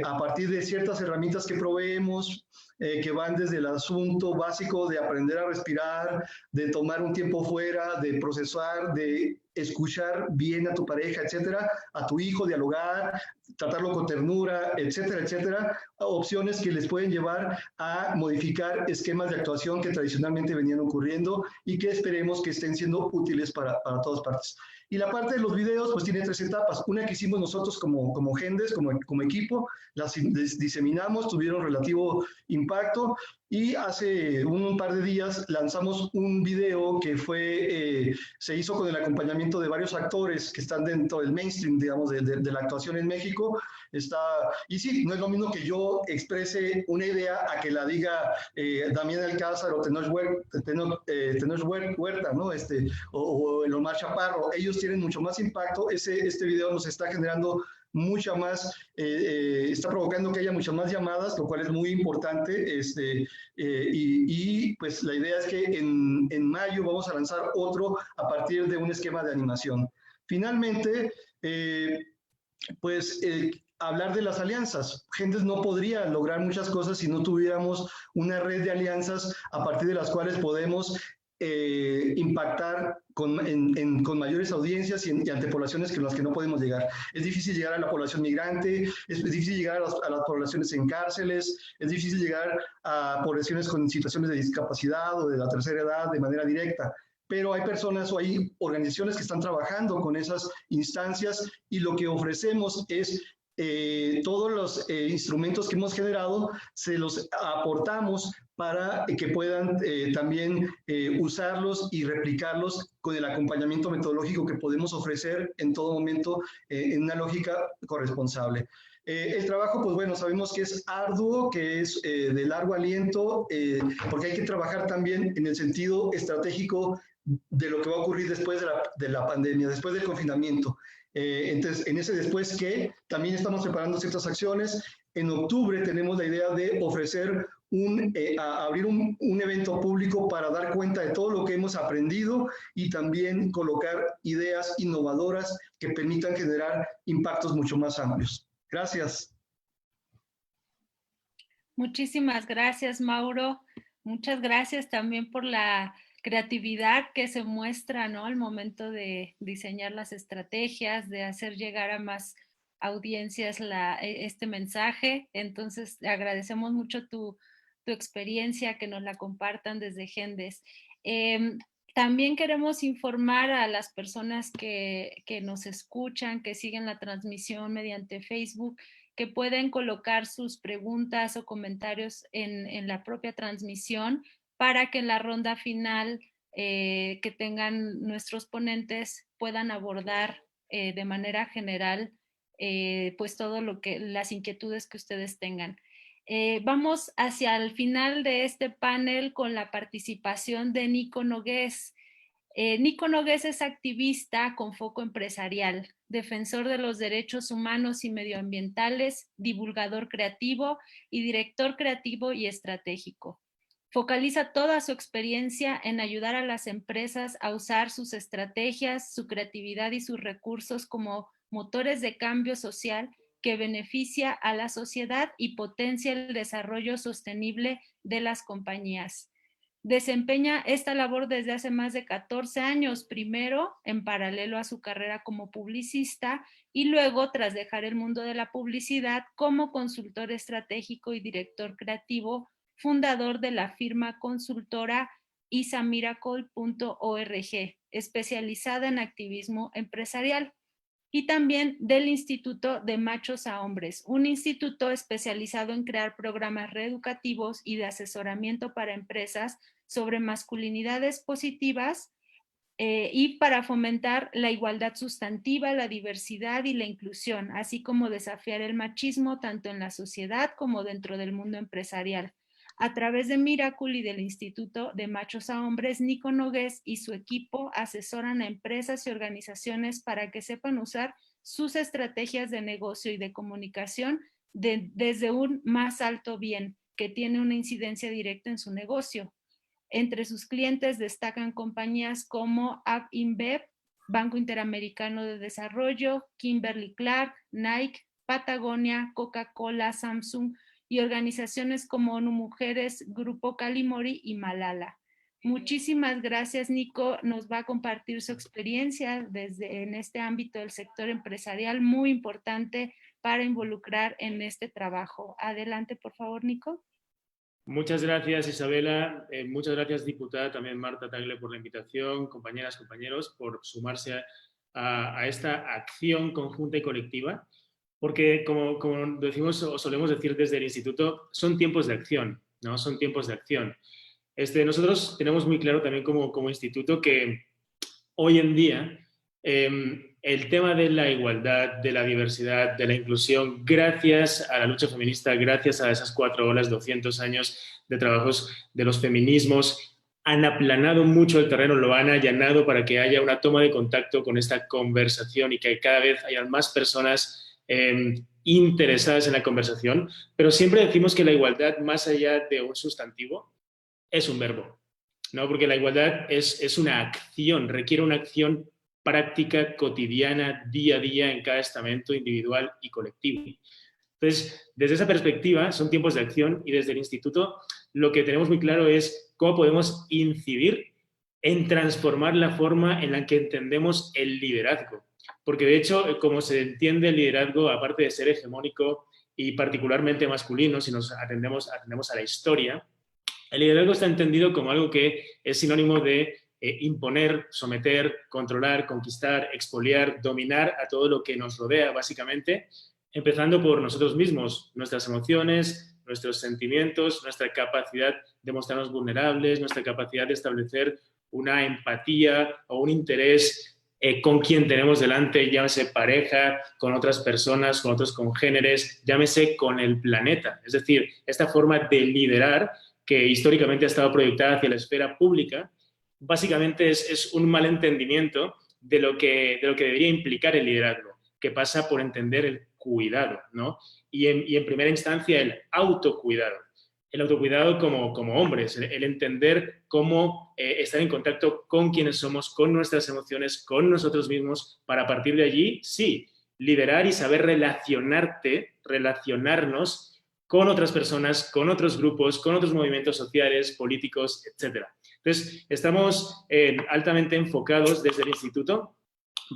[SPEAKER 4] a partir de ciertas herramientas que proveemos, que van desde el asunto básico de aprender a respirar, de tomar un tiempo fuera, de procesar, de escuchar bien a tu pareja, etcétera, a tu hijo, dialogar, tratarlo con ternura, etcétera, etcétera, opciones que les pueden llevar a modificar esquemas de actuación que tradicionalmente venían ocurriendo y que esperemos que estén siendo útiles para todas partes. Y la parte de los videos, pues tiene 3 etapas. Una que hicimos nosotros como Gendes, como equipo, las diseminamos, tuvieron relativo impacto, y hace un par de días lanzamos un video que se hizo con el acompañamiento de varios actores que están dentro del mainstream, digamos, de la actuación en México. Y sí, no es lo mismo que yo exprese una idea a que la diga Damián Alcázar o Tenoch Huerta, ¿no? O el Omar Chaparro. Ellos tienen mucho más impacto. Este video nos está generando mucha más, está provocando que haya muchas más llamadas, lo cual es muy importante. Y pues la idea es que en mayo vamos a lanzar otro a partir de un esquema de animación. Finalmente, hablar de las alianzas. Gendes no podría lograr muchas cosas si no tuviéramos una red de alianzas a partir de las cuales podemos impactar con mayores audiencias y ante poblaciones con las que no podemos llegar. Es difícil llegar a la población migrante, es difícil llegar a las poblaciones en cárceles, es difícil llegar a poblaciones con situaciones de discapacidad o de la tercera edad de manera directa. Pero hay personas o hay organizaciones que están trabajando con esas instancias, y lo que ofrecemos es todos los instrumentos que hemos generado, se los aportamos para que puedan también usarlos y replicarlos con el acompañamiento metodológico que podemos ofrecer en todo momento en una lógica corresponsable. El trabajo, pues bueno, sabemos que es arduo, que es de largo aliento, porque hay que trabajar también en el sentido estratégico de lo que va a ocurrir después de la pandemia, después del confinamiento. Entonces, en ese después que también estamos preparando ciertas acciones. En octubre tenemos la idea de ofrecer abrir un evento público para dar cuenta de todo lo que hemos aprendido y también colocar ideas innovadoras que permitan generar impactos mucho más amplios. Gracias.
[SPEAKER 1] Muchísimas gracias, Mauro. Muchas gracias también por la creatividad que se muestra, ¿no?, al momento de diseñar las estrategias, de hacer llegar a más audiencias este mensaje. Entonces, agradecemos mucho tu experiencia, que nos la compartan desde Gendes. También queremos informar a las personas que nos escuchan, que siguen la transmisión mediante Facebook, que pueden colocar sus preguntas o comentarios en la propia transmisión, para que en la ronda final que tengan nuestros ponentes puedan abordar de manera general pues todo las inquietudes que ustedes tengan. Vamos hacia el final de este panel con la participación de Nico Nogués. Nico Nogués es activista con foco empresarial, defensor de los derechos humanos y medioambientales, divulgador creativo y director creativo y estratégico. Focaliza toda su experiencia en ayudar a las empresas a usar sus estrategias, su creatividad y sus recursos como motores de cambio social que beneficia a la sociedad y potencia el desarrollo sostenible de las compañías. Desempeña esta labor desde hace más de 14 años, primero en paralelo a su carrera como publicista y luego, tras dejar el mundo de la publicidad, como consultor estratégico y director creativo, fundador de la firma consultora isamiracle.org, especializada en activismo empresarial, y también del Instituto de Machos a Hombres, un instituto especializado en crear programas reeducativos y de asesoramiento para empresas sobre masculinidades positivas y para fomentar la igualdad sustantiva, la diversidad y la inclusión, así como desafiar el machismo tanto en la sociedad como dentro del mundo empresarial. A través de Miracle y del Instituto de Machos a Hombres, Nico Nogués y su equipo asesoran a empresas y organizaciones para que sepan usar sus estrategias de negocio y de comunicación desde un más alto bien, que tiene una incidencia directa en su negocio. Entre sus clientes destacan compañías como InBev, Banco Interamericano de Desarrollo, Kimberly-Clark, Nike, Patagonia, Coca-Cola, Samsung, y organizaciones como ONU Mujeres, Grupo Calimori y Malala. Muchísimas gracias, Nico. Nos va a compartir su experiencia en este ámbito del sector empresarial, muy importante para involucrar en este trabajo. Adelante, por favor, Nico.
[SPEAKER 5] Muchas gracias, Isabela. Muchas gracias, diputada, también Marta Tagle, por la invitación, compañeras, compañeros, por sumarse a esta acción conjunta y colectiva, porque como decimos o solemos decir desde el instituto, son tiempos de acción, ¿no? Son tiempos de acción. Nosotros tenemos muy claro también como instituto que hoy en día el tema de la igualdad, de la diversidad, de la inclusión, gracias a la lucha feminista, gracias a esas 4 olas, 200 años de trabajos de los feminismos, han aplanado mucho el terreno, lo han allanado para que haya una toma de contacto con esta conversación y que cada vez hayan más personas interesadas en la conversación, pero siempre decimos que la igualdad, más allá de un sustantivo, es un verbo, ¿no? Porque la igualdad es una acción, requiere una acción práctica, cotidiana, día a día, en cada estamento individual y colectivo. Entonces, desde esa perspectiva, son tiempos de acción y desde el instituto lo que tenemos muy claro es cómo podemos incidir en transformar la forma en la que entendemos el liderazgo. Porque, de hecho, como se entiende el liderazgo, aparte de ser hegemónico y particularmente masculino, si nos atendemos a la historia, el liderazgo está entendido como algo que es sinónimo de imponer, someter, controlar, conquistar, expoliar, dominar a todo lo que nos rodea, básicamente, empezando por nosotros mismos, nuestras emociones, nuestros sentimientos, nuestra capacidad de mostrarnos vulnerables, nuestra capacidad de establecer una empatía o un interés con quien tenemos delante, llámese pareja, con otras personas, con otros congéneres, llámese con el planeta. Es decir, esta forma de liderar que históricamente ha estado proyectada hacia la esfera pública, básicamente es un malentendimiento de lo que debería implicar el liderazgo, que pasa por entender el cuidado, ¿no? Y en primera instancia el autocuidado. El autocuidado como hombres, el entender cómo estar en contacto con quienes somos, con nuestras emociones, con nosotros mismos, para partir de allí, sí, liderar y saber relacionarnos con otras personas, con otros grupos, con otros movimientos sociales, políticos, etc. Entonces, estamos altamente enfocados desde el instituto,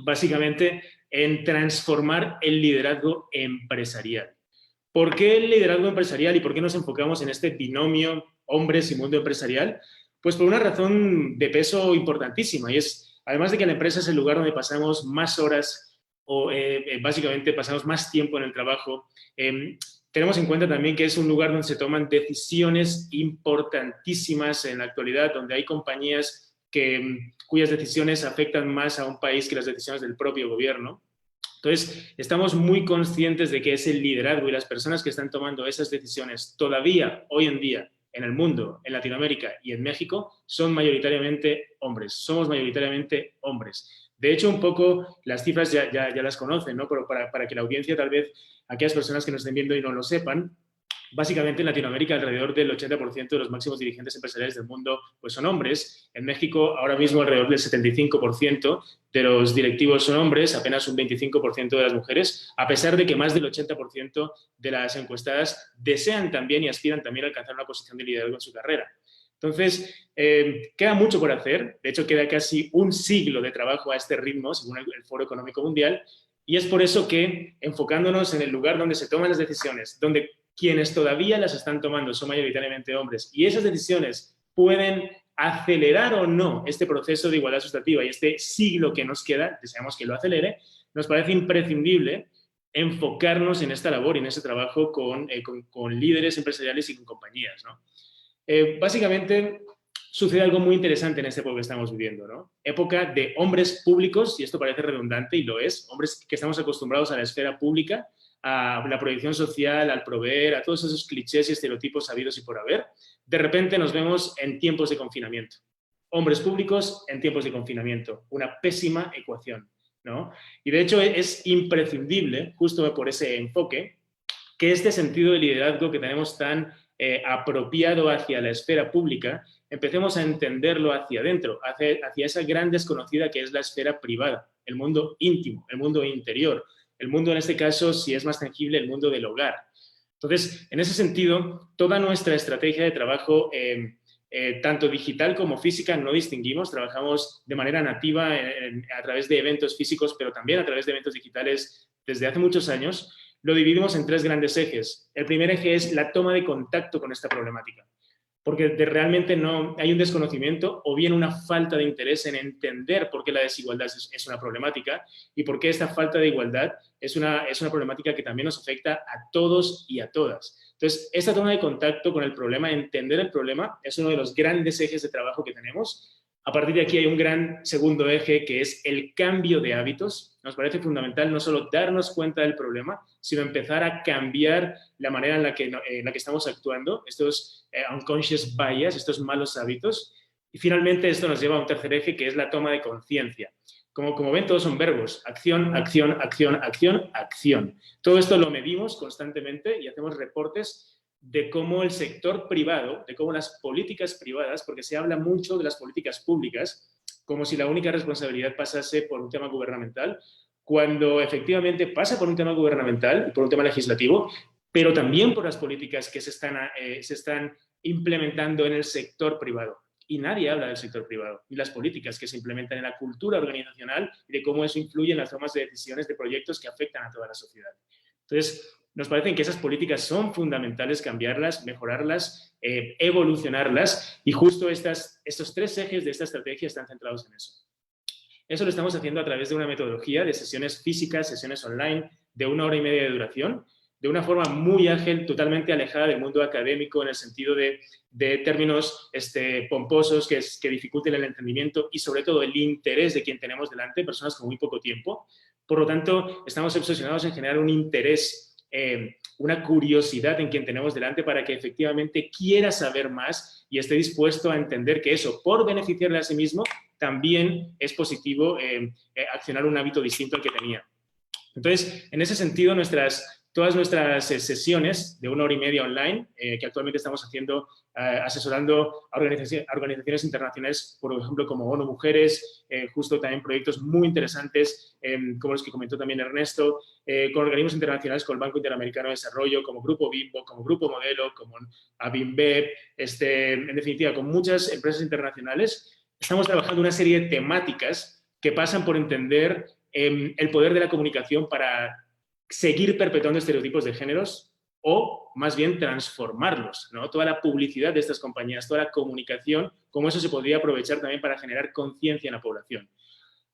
[SPEAKER 5] básicamente, en transformar el liderazgo empresarial. ¿Por qué el liderazgo empresarial y por qué nos enfocamos en este binomio hombres y mundo empresarial? Pues por una razón de peso importantísima, y es, además de que la empresa es el lugar donde pasamos más horas o básicamente pasamos más tiempo en el trabajo, tenemos en cuenta también que es un lugar donde se toman decisiones importantísimas en la actualidad, donde hay compañías cuyas decisiones afectan más a un país que las decisiones del propio gobierno. Entonces, estamos muy conscientes de que ese liderazgo y las personas que están tomando esas decisiones todavía, hoy en día, en el mundo, en Latinoamérica y en México, son mayoritariamente hombres. Somos mayoritariamente hombres. De hecho, un poco las cifras ya las conocen, ¿no? Pero para que la audiencia, tal vez, aquellas personas que nos estén viendo y no lo sepan, básicamente en Latinoamérica alrededor del 80% de los máximos dirigentes empresariales del mundo pues son hombres. En México ahora mismo alrededor del 75% de los directivos son hombres, apenas un 25% de las mujeres, a pesar de que más del 80% de las encuestadas desean también y aspiran también a alcanzar una posición de liderazgo en su carrera. Entonces, queda mucho por hacer. De hecho, queda casi un siglo de trabajo a este ritmo, según el Foro Económico Mundial, y es por eso que, enfocándonos en el lugar donde se toman las decisiones, donde quienes todavía las están tomando son mayoritariamente hombres y esas decisiones pueden acelerar o no este proceso de igualdad sustantiva y este siglo que nos queda, deseamos que lo acelere, nos parece imprescindible enfocarnos en esta labor y en este trabajo con líderes empresariales y con compañías, ¿no? Básicamente sucede algo muy interesante en esta época que estamos viviendo, ¿no? Época de hombres públicos, y esto parece redundante y lo es, hombres que estamos acostumbrados a la esfera pública, a la proyección social, al proveer, a todos esos clichés y estereotipos sabidos y por haber, de repente nos vemos en tiempos de confinamiento. Hombres públicos en tiempos de confinamiento. Una pésima ecuación, ¿no? Y de hecho es imprescindible, justo por ese enfoque, que este sentido de liderazgo que tenemos tan apropiado hacia la esfera pública, empecemos a entenderlo hacia adentro, hacia esa gran desconocida que es la esfera privada, el mundo íntimo, el mundo interior. El mundo, en este caso, si es más tangible, el mundo del hogar. Entonces, en ese sentido, toda nuestra estrategia de trabajo, tanto digital como física, no distinguimos. Trabajamos de manera nativa a través de eventos físicos, pero también a través de eventos digitales desde hace muchos años. Lo dividimos en 3 grandes ejes. El primer eje es la toma de contacto con esta problemática. porque realmente no hay un desconocimiento o bien una falta de interés en entender por qué la desigualdad es una problemática y por qué esta falta de igualdad es una problemática que también nos afecta a todos y a todas. Entonces, esta toma de contacto con el problema, entender el problema, es uno de los grandes ejes de trabajo que tenemos. A partir de aquí hay un gran segundo eje que es el cambio de hábitos. Nos parece fundamental no solo darnos cuenta del problema, sino empezar a cambiar la manera en la que estamos actuando, estos unconscious bias, estos malos hábitos. Y finalmente esto nos lleva a un tercer eje que es la toma de conciencia. Como ven, todos son verbos. Acción, acción, acción, acción, acción. Todo esto lo medimos constantemente y hacemos reportes de cómo el sector privado, de cómo las políticas privadas, porque se habla mucho de las políticas públicas, como si la única responsabilidad pasase por un tema gubernamental, cuando efectivamente pasa por un tema gubernamental y por un tema legislativo, pero también por las políticas que se están implementando en el sector privado. Y nadie habla del sector privado, ni las políticas que se implementan en la cultura organizacional y de cómo eso influye en las tomas de decisiones de proyectos que afectan a toda la sociedad. Entonces, nos parece que esas políticas son fundamentales cambiarlas, mejorarlas, evolucionarlas, y justo estos tres ejes de esta estrategia están centrados en eso. Eso lo estamos haciendo a través de una metodología de sesiones físicas, sesiones online, de 1 hora y media de duración, de una forma muy ágil, totalmente alejada del mundo académico en el sentido de términos pomposos que dificulten el entendimiento y sobre todo el interés de quien tenemos delante, personas con muy poco tiempo. Por lo tanto, estamos obsesionados en generar un interés, una curiosidad en quien tenemos delante para que efectivamente quiera saber más y esté dispuesto a entender que eso, por beneficiarle a sí mismo, también es positivo accionar un hábito distinto al que tenía. Entonces, en ese sentido, todas nuestras sesiones de 1 hora y media online, que actualmente estamos haciendo, asesorando a organizaciones internacionales, por ejemplo, como ONU Mujeres, justo también proyectos muy interesantes, como los que comentó también Ernesto, con organismos internacionales, con el Banco Interamericano de Desarrollo, como Grupo Bimbo, como Grupo Modelo, como ABIMBEP, en definitiva, con muchas empresas internacionales. Estamos trabajando una serie de temáticas que pasan por entender el poder de la comunicación para seguir perpetuando estereotipos de géneros o más bien transformarlos, ¿no? Toda la publicidad de estas compañías, toda la comunicación, cómo eso se podría aprovechar también para generar conciencia en la población.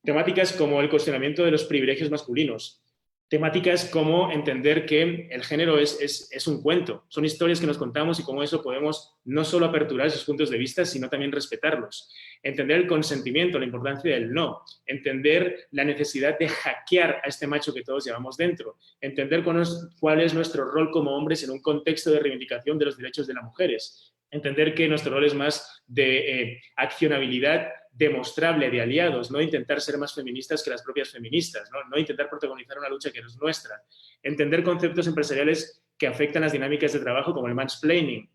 [SPEAKER 5] Temáticas como el cuestionamiento de los privilegios masculinos, temáticas como entender que el género es un cuento, son historias que nos contamos y cómo eso podemos no solo aperturar esos puntos de vista, sino también respetarlos. Entender el consentimiento, la importancia del no, entender la necesidad de hackear a este macho que todos llevamos dentro, entender cuál es nuestro rol como hombres en un contexto de reivindicación de los derechos de las mujeres, entender que nuestro rol es más de accionabilidad demostrable de aliados, no intentar ser más feministas que las propias feministas, no intentar protagonizar una lucha que no es nuestra, entender conceptos empresariales que afectan las dinámicas de trabajo como el mansplaining,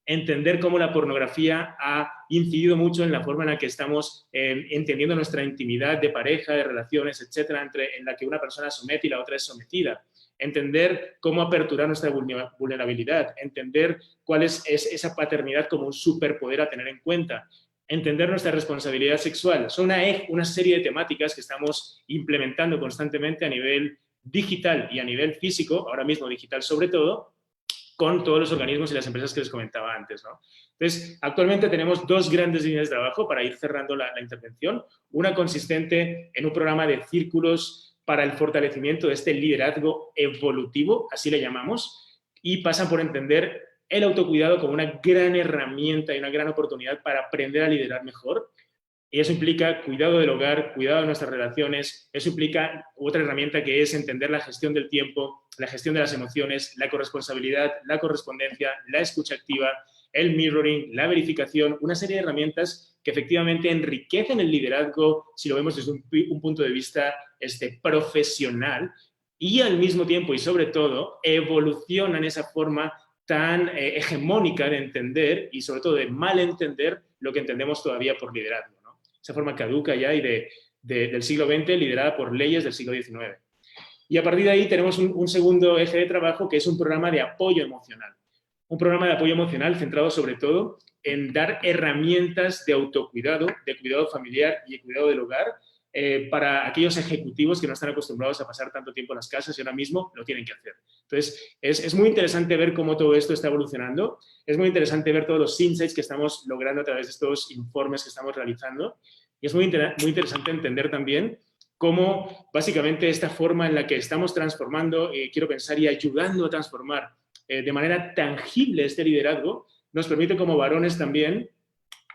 [SPEAKER 5] entender cómo la pornografía ha incidido mucho en la forma en la que estamos entendiendo nuestra intimidad de pareja, de relaciones, etcétera, en la que una persona somete y la otra es sometida. Entender cómo aperturar nuestra vulnerabilidad, entender cuál es esa paternidad como un superpoder a tener en cuenta, entender nuestra responsabilidad sexual. Son una serie de temáticas que estamos implementando constantemente a nivel digital y a nivel físico, ahora mismo digital sobre todo, con todos los organismos y las empresas que les comentaba antes, ¿no? Entonces, actualmente tenemos 2 grandes líneas de trabajo para ir cerrando la intervención. Una consistente en un programa de círculos para el fortalecimiento de este liderazgo evolutivo, así le llamamos, y pasan por entender el autocuidado como una gran herramienta y una gran oportunidad para aprender a liderar mejor. Y eso implica cuidado del hogar, cuidado de nuestras relaciones. Eso implica otra herramienta que es entender la gestión del tiempo, la gestión de las emociones, la corresponsabilidad, la correspondencia, la escucha activa, el mirroring, la verificación, una serie de herramientas que efectivamente enriquecen el liderazgo, si lo vemos desde un punto de vista profesional, y al mismo tiempo y sobre todo evolucionan esa forma tan hegemónica de entender y sobre todo de malentender lo que entendemos todavía por liderazgo, ¿no? Esa forma caduca ya y del siglo XX liderada por leyes del siglo XIX. Y a partir de ahí tenemos un segundo eje de trabajo que es un programa de apoyo emocional. Un programa de apoyo emocional centrado sobre todo en dar herramientas de autocuidado, de cuidado familiar y de cuidado del hogar, para aquellos ejecutivos que no están acostumbrados a pasar tanto tiempo en las casas y ahora mismo lo tienen que hacer. Entonces, es muy interesante ver cómo todo esto está evolucionando, es muy interesante ver todos los insights que estamos logrando a través de estos informes que estamos realizando, y es muy interesante entender también cómo básicamente esta forma en la que estamos transformando, quiero pensar, y ayudando a transformar de manera tangible este liderazgo, nos permite como varones también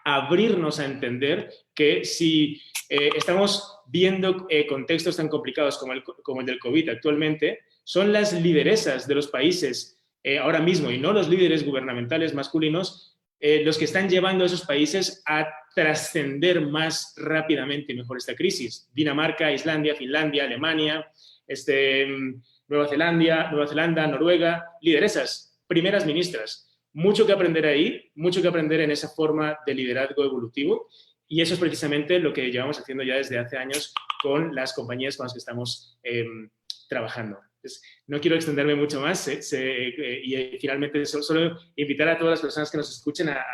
[SPEAKER 5] abrirnos a entender que si estamos viendo contextos tan complicados como el del COVID actualmente, son las lideresas de los países ahora mismo y no los líderes gubernamentales masculinos los que están llevando a esos países a trascender más rápidamente y mejor esta crisis. Dinamarca, Islandia, Finlandia, Alemania, Nueva Zelanda, Noruega, lideresas, primeras ministras. Mucho que aprender ahí, mucho que aprender en esa forma de liderazgo evolutivo, y eso es precisamente lo que llevamos haciendo ya desde hace años con las compañías con las que estamos trabajando. Entonces, no quiero extenderme mucho más y finalmente solo invitar a todas las personas que nos escuchen a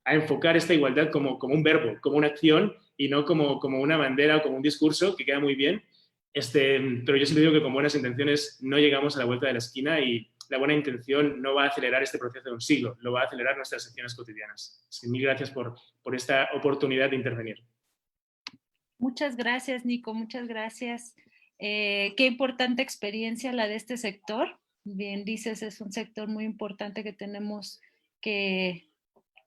[SPEAKER 5] enfocar esta igualdad como un verbo, como una acción y no como una bandera o como un discurso, que queda muy bien. Pero yo siempre digo que con buenas intenciones no llegamos a la vuelta de la esquina, y la buena intención no va a acelerar este proceso de un siglo, lo va a acelerar nuestras acciones cotidianas. Así que mil gracias por esta oportunidad de intervenir.
[SPEAKER 1] Muchas gracias, Nico, muchas gracias. Qué importante experiencia la de este sector. Bien dices, es un sector muy importante que tenemos que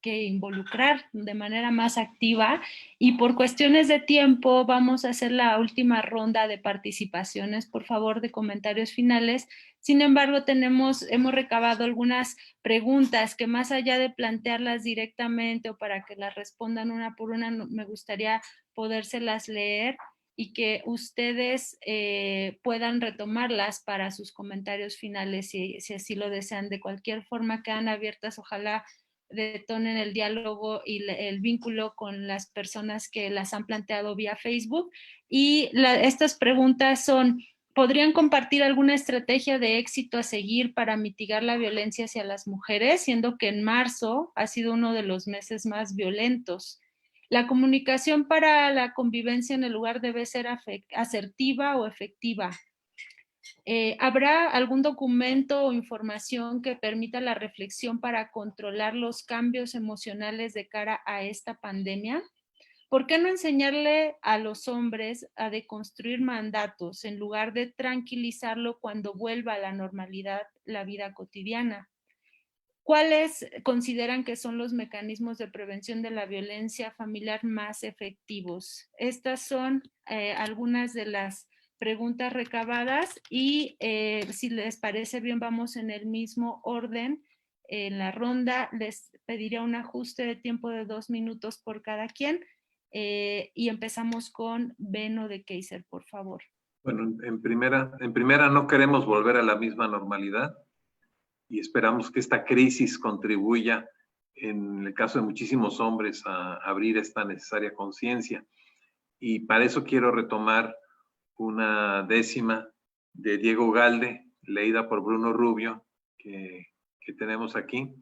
[SPEAKER 1] involucrar de manera más activa, y por cuestiones de tiempo vamos a hacer la última ronda de participaciones, por favor, de comentarios finales. Sin embargo, hemos recabado algunas preguntas que, más allá de plantearlas directamente o para que las respondan una por una, me gustaría podérselas leer y que ustedes puedan retomarlas para sus comentarios finales si así lo desean. De cualquier forma, quedan abiertas, ojalá detonen el diálogo y el vínculo con las personas que las han planteado vía Facebook. Y estas preguntas son: ¿podrían compartir alguna estrategia de éxito a seguir para mitigar la violencia hacia las mujeres, siendo que en marzo ha sido uno de los meses más violentos? ¿La comunicación para la convivencia en el lugar debe ser asertiva o efectiva? ¿Habrá algún documento o información que permita la reflexión para controlar los cambios emocionales de cara a esta pandemia? ¿Por qué no enseñarle a los hombres a deconstruir mandatos en lugar de tranquilizarlo cuando vuelva a la normalidad la vida cotidiana? ¿Cuáles consideran que son los mecanismos de prevención de la violencia familiar más efectivos? Estas son algunas de las preguntas recabadas, y si les parece bien, vamos en el mismo orden en la ronda. Les pediría un ajuste de tiempo de 2 minutos por cada quien, y empezamos con Beno de Kaiser, por favor.
[SPEAKER 2] Bueno, en primera no queremos volver a la misma normalidad, y esperamos que esta crisis contribuya, en el caso de muchísimos hombres, a abrir esta necesaria conciencia. Y para eso quiero retomar una décima de Diego Galde, leída por Bruno Rubio, que tenemos aquí,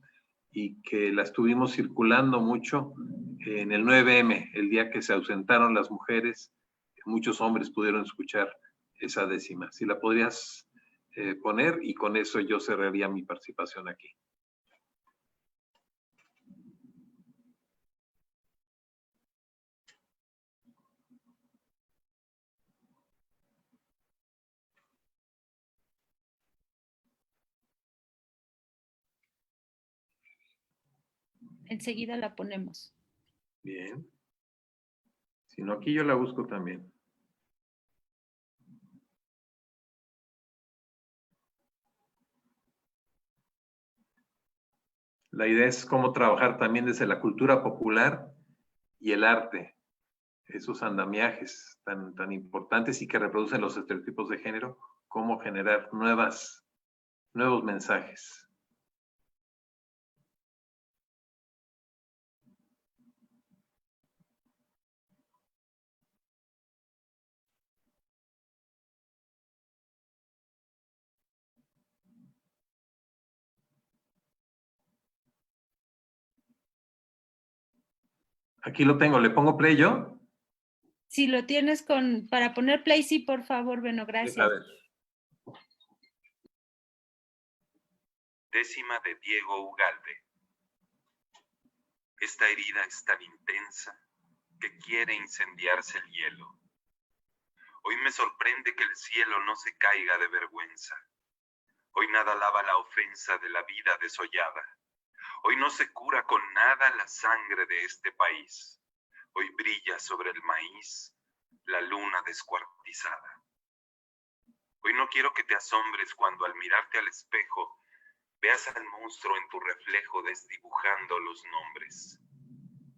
[SPEAKER 2] y que la estuvimos circulando mucho en el 9M, el día que se ausentaron las mujeres. Muchos hombres pudieron escuchar esa décima. Si la podrías poner, y con eso yo cerraría mi participación aquí.
[SPEAKER 1] Enseguida la ponemos.
[SPEAKER 2] Bien. Si no, aquí yo la busco también. La idea es cómo trabajar también desde la cultura popular y el arte, esos andamiajes tan importantes y que reproducen los estereotipos de género, cómo generar nuevos mensajes. Aquí lo tengo, ¿le pongo play yo?
[SPEAKER 1] Si lo tienes para poner play, sí, por favor, Beno, gracias.
[SPEAKER 2] A ver.
[SPEAKER 6] Décima de Diego Ugalde. Esta herida es tan intensa que quiere incendiarse el hielo. Hoy me sorprende que el cielo no se caiga de vergüenza. Hoy nada lava la ofensa de la vida desollada. Hoy no se cura con nada la sangre de este país. Hoy brilla sobre el maíz la luna descuartizada. Hoy no quiero que te asombres cuando al mirarte al espejo veas al monstruo en tu reflejo desdibujando los nombres.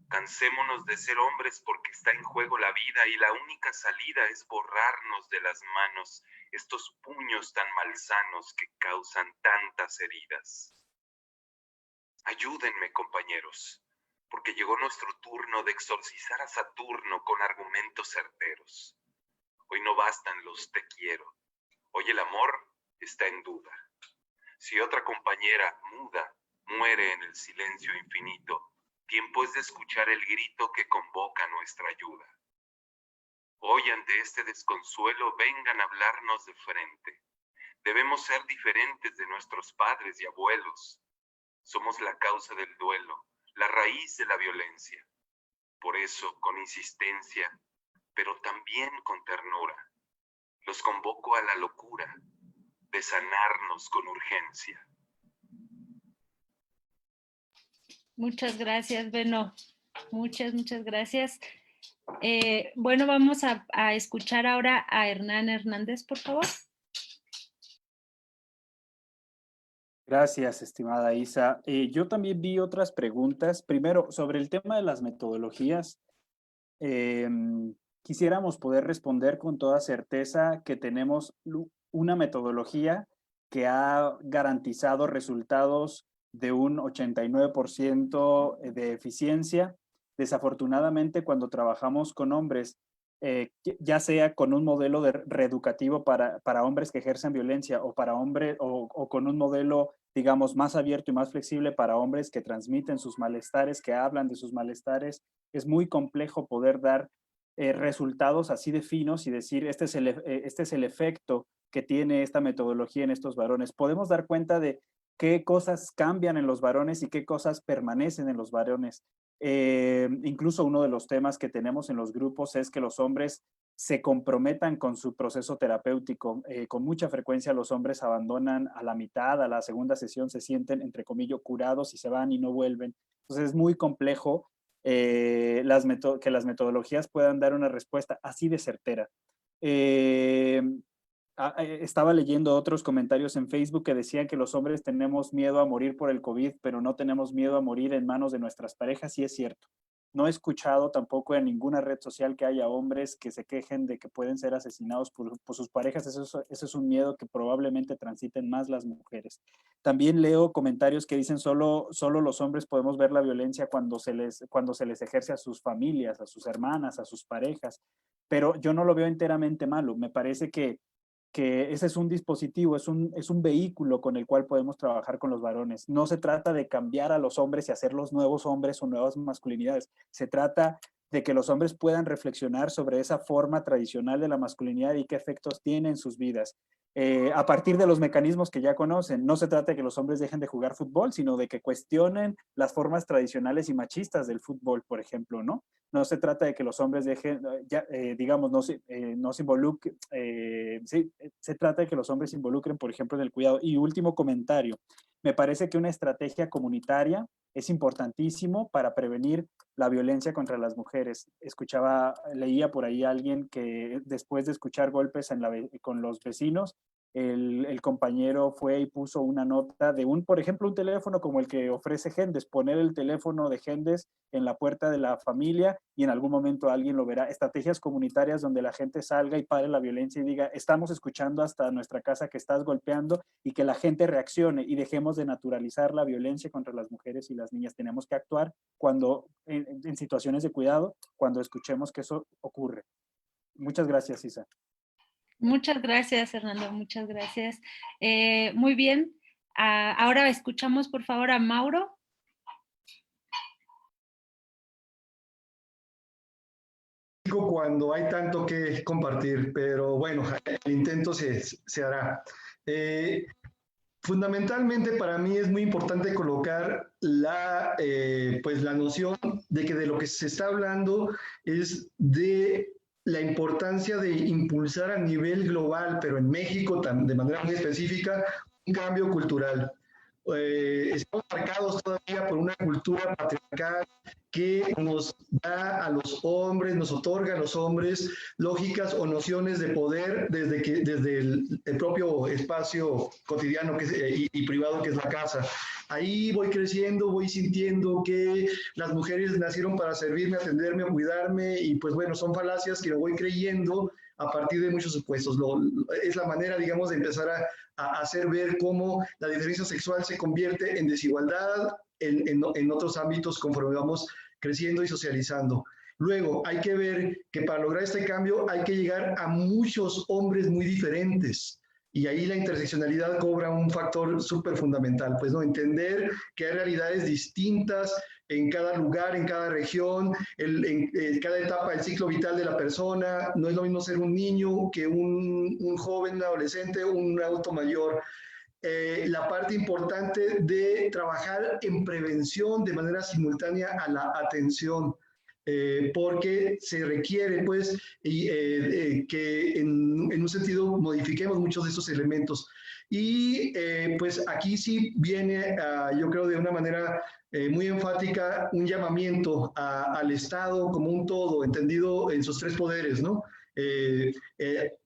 [SPEAKER 6] Cansémonos de ser hombres porque está en juego la vida y la única salida es borrarnos de las manos estos puños tan malsanos que causan tantas heridas. Ayúdenme, compañeros, porque llegó nuestro turno de exorcizar a Saturno con argumentos certeros. Hoy no bastan los te quiero. Hoy el amor está en duda. Si otra compañera muda muere en el silencio infinito, tiempo es de escuchar el grito que convoca nuestra ayuda. Hoy ante este desconsuelo vengan a hablarnos de frente. Debemos ser diferentes de nuestros padres y abuelos. Somos la causa del duelo, la raíz de la violencia. Por eso, con insistencia, pero también con ternura, los convoco a la locura de sanarnos con urgencia.
[SPEAKER 1] Muchas gracias, Beno. Muchas gracias. Bueno, vamos a escuchar ahora a Hernán Hernández, por favor.
[SPEAKER 3] Gracias, estimada Isa. Yo también vi otras preguntas. Primero, sobre el tema de las metodologías. Quisiéramos poder responder con toda certeza que tenemos una metodología que ha garantizado resultados de un 89% de eficiencia. Desafortunadamente, cuando trabajamos con hombres, ya sea con un modelo reeducativo para hombres que ejercen violencia o para hombres o con un modelo, digamos, más abierto y más flexible para hombres que transmiten sus malestares, que hablan de sus malestares, es muy complejo poder dar resultados así de finos y decir, este es el efecto que tiene esta metodología en estos varones. Podemos dar cuenta de qué cosas cambian en los varones y qué cosas permanecen en los varones. Incluso uno de los temas que tenemos en los grupos es que los hombres se comprometan con su proceso terapéutico. Con mucha frecuencia los hombres abandonan a la mitad, a la segunda sesión se sienten, entre comillas, curados y se van y no vuelven. Entonces es muy complejo que las metodologías puedan dar una respuesta así de certera. Estaba leyendo otros comentarios en Facebook que decían que los hombres tenemos miedo a morir por el COVID, pero no tenemos miedo a morir en manos de nuestras parejas, y es cierto. No he escuchado tampoco en ninguna red social que haya hombres que se quejen de que pueden ser asesinados por sus parejas. Eso es un miedo que probablemente transiten más las mujeres. También leo comentarios que dicen solo los hombres podemos ver la violencia cuando se les ejerce a sus familias, a sus hermanas, a sus parejas. Pero yo no lo veo enteramente malo. Me parece que ese es un dispositivo, es un vehículo con el cual podemos trabajar con los varones. No se trata de cambiar a los hombres y hacerlos nuevos hombres o nuevas masculinidades. Se trata de que los hombres puedan reflexionar sobre esa forma tradicional de la masculinidad y qué efectos tiene en sus vidas. A partir de los mecanismos que ya conocen, no se trata de que los hombres dejen de jugar fútbol, sino de que cuestionen las formas tradicionales y machistas del fútbol, por ejemplo, ¿no? No se trata de que los hombres dejen, digamos, no se involucren, sí, se trata de que los hombres se involucren, por ejemplo, en el cuidado. Y último comentario, me parece que una estrategia comunitaria es importantísimo para prevenir la violencia contra las mujeres. Leía por ahí a alguien que después de escuchar golpes con los vecinos, el compañero fue y puso una nota de por ejemplo, un teléfono como el que ofrece Gendes, poner el teléfono de Gendes en la puerta de la familia y en algún momento alguien lo verá. Estrategias comunitarias donde la gente salga y pare la violencia y diga, estamos escuchando hasta nuestra casa que estás golpeando, y que la gente reaccione y dejemos de naturalizar la violencia contra las mujeres y las niñas. Tenemos que actuar en situaciones de cuidado cuando escuchemos que eso ocurre. Muchas gracias, Isa.
[SPEAKER 1] Muchas gracias, Hernando, muchas gracias. Muy bien, ahora escuchamos por favor a Mauro.
[SPEAKER 4] cuando hay tanto que compartir, pero bueno, el intento se hará. Fundamentalmente para mí es muy importante colocar pues la noción de que de lo que se está hablando es de la importancia de impulsar a nivel global, pero en México de manera muy específica, un cambio cultural. Estamos marcados todavía por una cultura patriarcal que nos da a los hombres, nos otorga a los hombres lógicas o nociones de poder desde el propio espacio cotidiano y privado que es la casa. Ahí voy creciendo, voy sintiendo que las mujeres nacieron para servirme, atenderme, cuidarme, y pues bueno, son falacias que lo voy creyendo a partir de muchos supuestos. Es la manera, digamos, de empezar a hacer ver cómo la diferencia sexual se convierte en desigualdad en otros ámbitos conforme vamos creciendo y socializando. Luego, hay que ver que para lograr este cambio hay que llegar a muchos hombres muy diferentes. Y ahí la interseccionalidad cobra un factor súper fundamental, pues, ¿no? Entender que hay realidades distintas en cada lugar, en cada región, en cada etapa del ciclo vital de la persona. No es lo mismo ser un niño que un joven, un adolescente, un adulto mayor. La parte importante de trabajar en prevención de manera simultánea a la atención. Porque se requiere, pues, que en un sentido modifiquemos muchos de estos elementos. Y pues aquí sí viene, yo creo, de una manera muy enfática, un llamamiento al Estado como un todo, entendido en sus tres poderes, ¿no?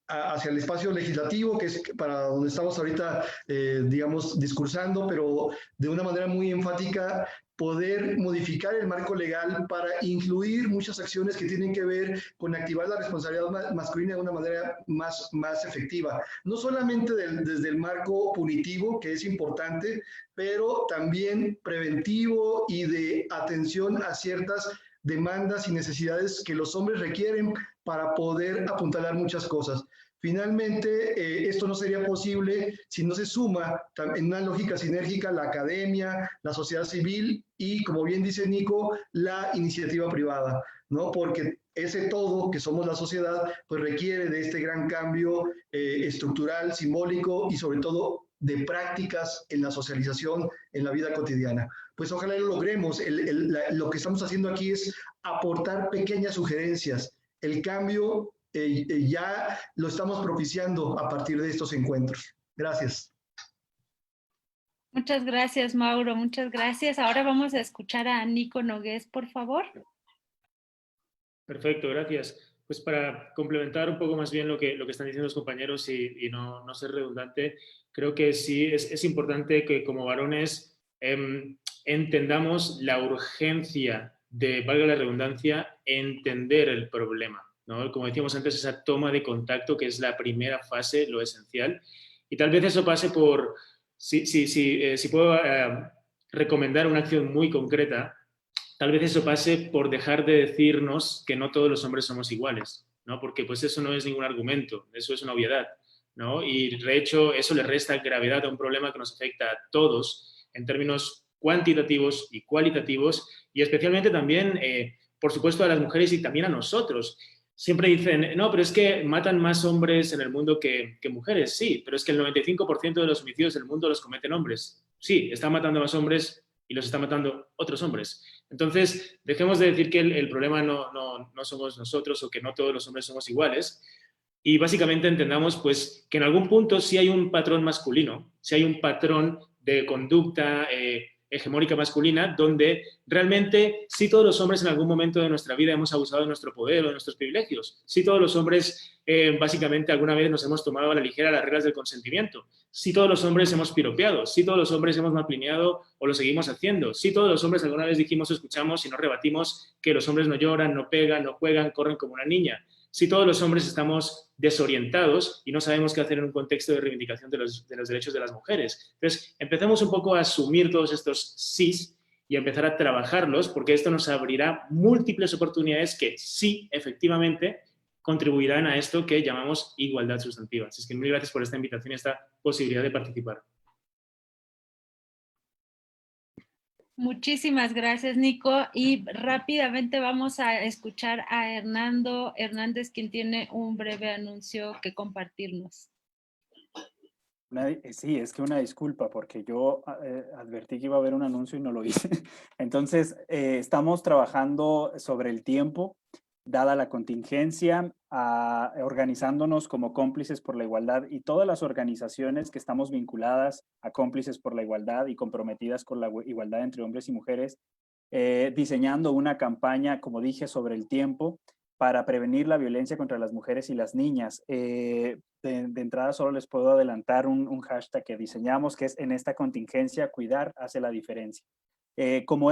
[SPEAKER 4] Hacia el espacio legislativo, que es para donde estamos ahorita, digamos, discursando, pero de una manera muy enfática, poder modificar el marco legal para incluir muchas acciones que tienen que ver con activar la responsabilidad masculina de una manera más efectiva. No solamente desde el marco punitivo, que es importante, pero también preventivo y de atención a ciertas demandas y necesidades que los hombres requieren para poder apuntalar muchas cosas. Finalmente, esto no sería posible si no se suma en una lógica sinérgica la academia, la sociedad civil y, como bien dice Nico, la iniciativa privada, ¿no? Porque ese todo que somos la sociedad, pues requiere de este gran cambio estructural, simbólico y sobre todo de prácticas en la socialización, en la vida cotidiana. Pues ojalá lo logremos. Lo que estamos haciendo aquí es aportar pequeñas sugerencias. El cambio ya lo estamos propiciando a partir de estos encuentros. Gracias.
[SPEAKER 1] Muchas gracias, Mauro. Muchas gracias. Ahora vamos a escuchar a Nico Nogués, por favor.
[SPEAKER 5] Perfecto, gracias. Pues para complementar un poco más bien lo que están diciendo los compañeros y no ser redundante, creo que sí es importante que como varones entendamos la urgencia de, valga la redundancia, entender el problema, ¿no? Como decíamos antes, esa toma de contacto que es la primera fase, lo esencial. Y tal vez eso pase por, si puedo recomendar una acción muy concreta, tal vez eso pase por dejar de decirnos que no todos los hombres somos iguales, ¿no? Porque pues eso no es ningún argumento, eso es una obviedad, ¿no? Y de hecho eso le resta gravedad a un problema que nos afecta a todos en términos cuantitativos y cualitativos y especialmente también, por supuesto, a las mujeres y también a nosotros. Siempre dicen, no, pero es que matan más hombres en el mundo que mujeres. Sí, pero es que el 95% de los homicidios del mundo los cometen hombres. Sí, están matando más hombres y los están matando otros hombres. Entonces, dejemos de decir que el problema no somos nosotros o que no todos los hombres somos iguales y básicamente entendamos pues, que en algún punto sí hay un patrón masculino, sí hay un patrón de conducta hegemónica masculina donde realmente sí todos los hombres en algún momento de nuestra vida hemos abusado de nuestro poder o de nuestros privilegios. Sí todos los hombres básicamente alguna vez nos hemos tomado a la ligera las reglas del consentimiento. Sí todos los hombres hemos piropeado. Sí todos los hombres hemos maplineado o lo seguimos haciendo. Sí todos los hombres alguna vez dijimos o escuchamos y no rebatimos que los hombres no lloran, no pegan, no juegan, corren como una niña. Sí todos los hombres estamos desorientados y no sabemos qué hacer en un contexto de reivindicación de los derechos de las mujeres. Entonces, empecemos un poco a asumir todos estos sís y a empezar a trabajarlos, porque esto nos abrirá múltiples oportunidades que sí, efectivamente, contribuirán a esto que llamamos igualdad sustantiva. Así es que mil gracias por esta invitación y esta posibilidad de participar.
[SPEAKER 1] Muchísimas gracias, Nico. Y rápidamente vamos a escuchar a Hernando Hernández, quien tiene un breve anuncio que compartirnos.
[SPEAKER 3] Sí, es que una disculpa, porque yo advertí que iba a haber un anuncio y no lo hice. Entonces, estamos trabajando sobre el tiempo, dada la contingencia, organizándonos como Cómplices por la Igualdad y todas las organizaciones que estamos vinculadas a Cómplices por la Igualdad y comprometidas con la igualdad entre hombres y mujeres, diseñando una campaña, como dije, sobre el tiempo para prevenir la violencia contra las mujeres y las niñas. De entrada solo les puedo adelantar un hashtag que diseñamos, que es en esta contingencia, cuidar hace la diferencia. Como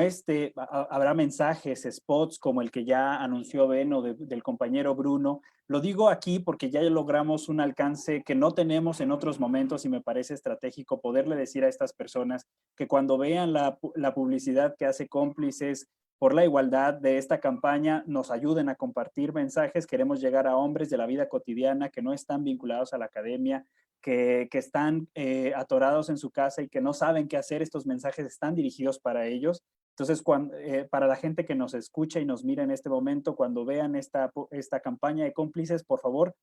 [SPEAKER 3] habrá mensajes, spots como el que ya anunció Beno del compañero Bruno. Lo digo aquí porque ya logramos un alcance que no tenemos en otros momentos y me parece estratégico poderle decir a estas personas que cuando vean la publicidad que hace Cómplices por la Igualdad de esta campaña, nos ayuden a compartir mensajes. Queremos llegar a hombres de la vida cotidiana que no están vinculados a la academia, que están atorados en su casa y que no saben qué hacer. Estos mensajes están dirigidos para ellos. Entonces, para la gente que nos escucha y nos mira en este momento, cuando vean esta campaña de Cómplices, por favor,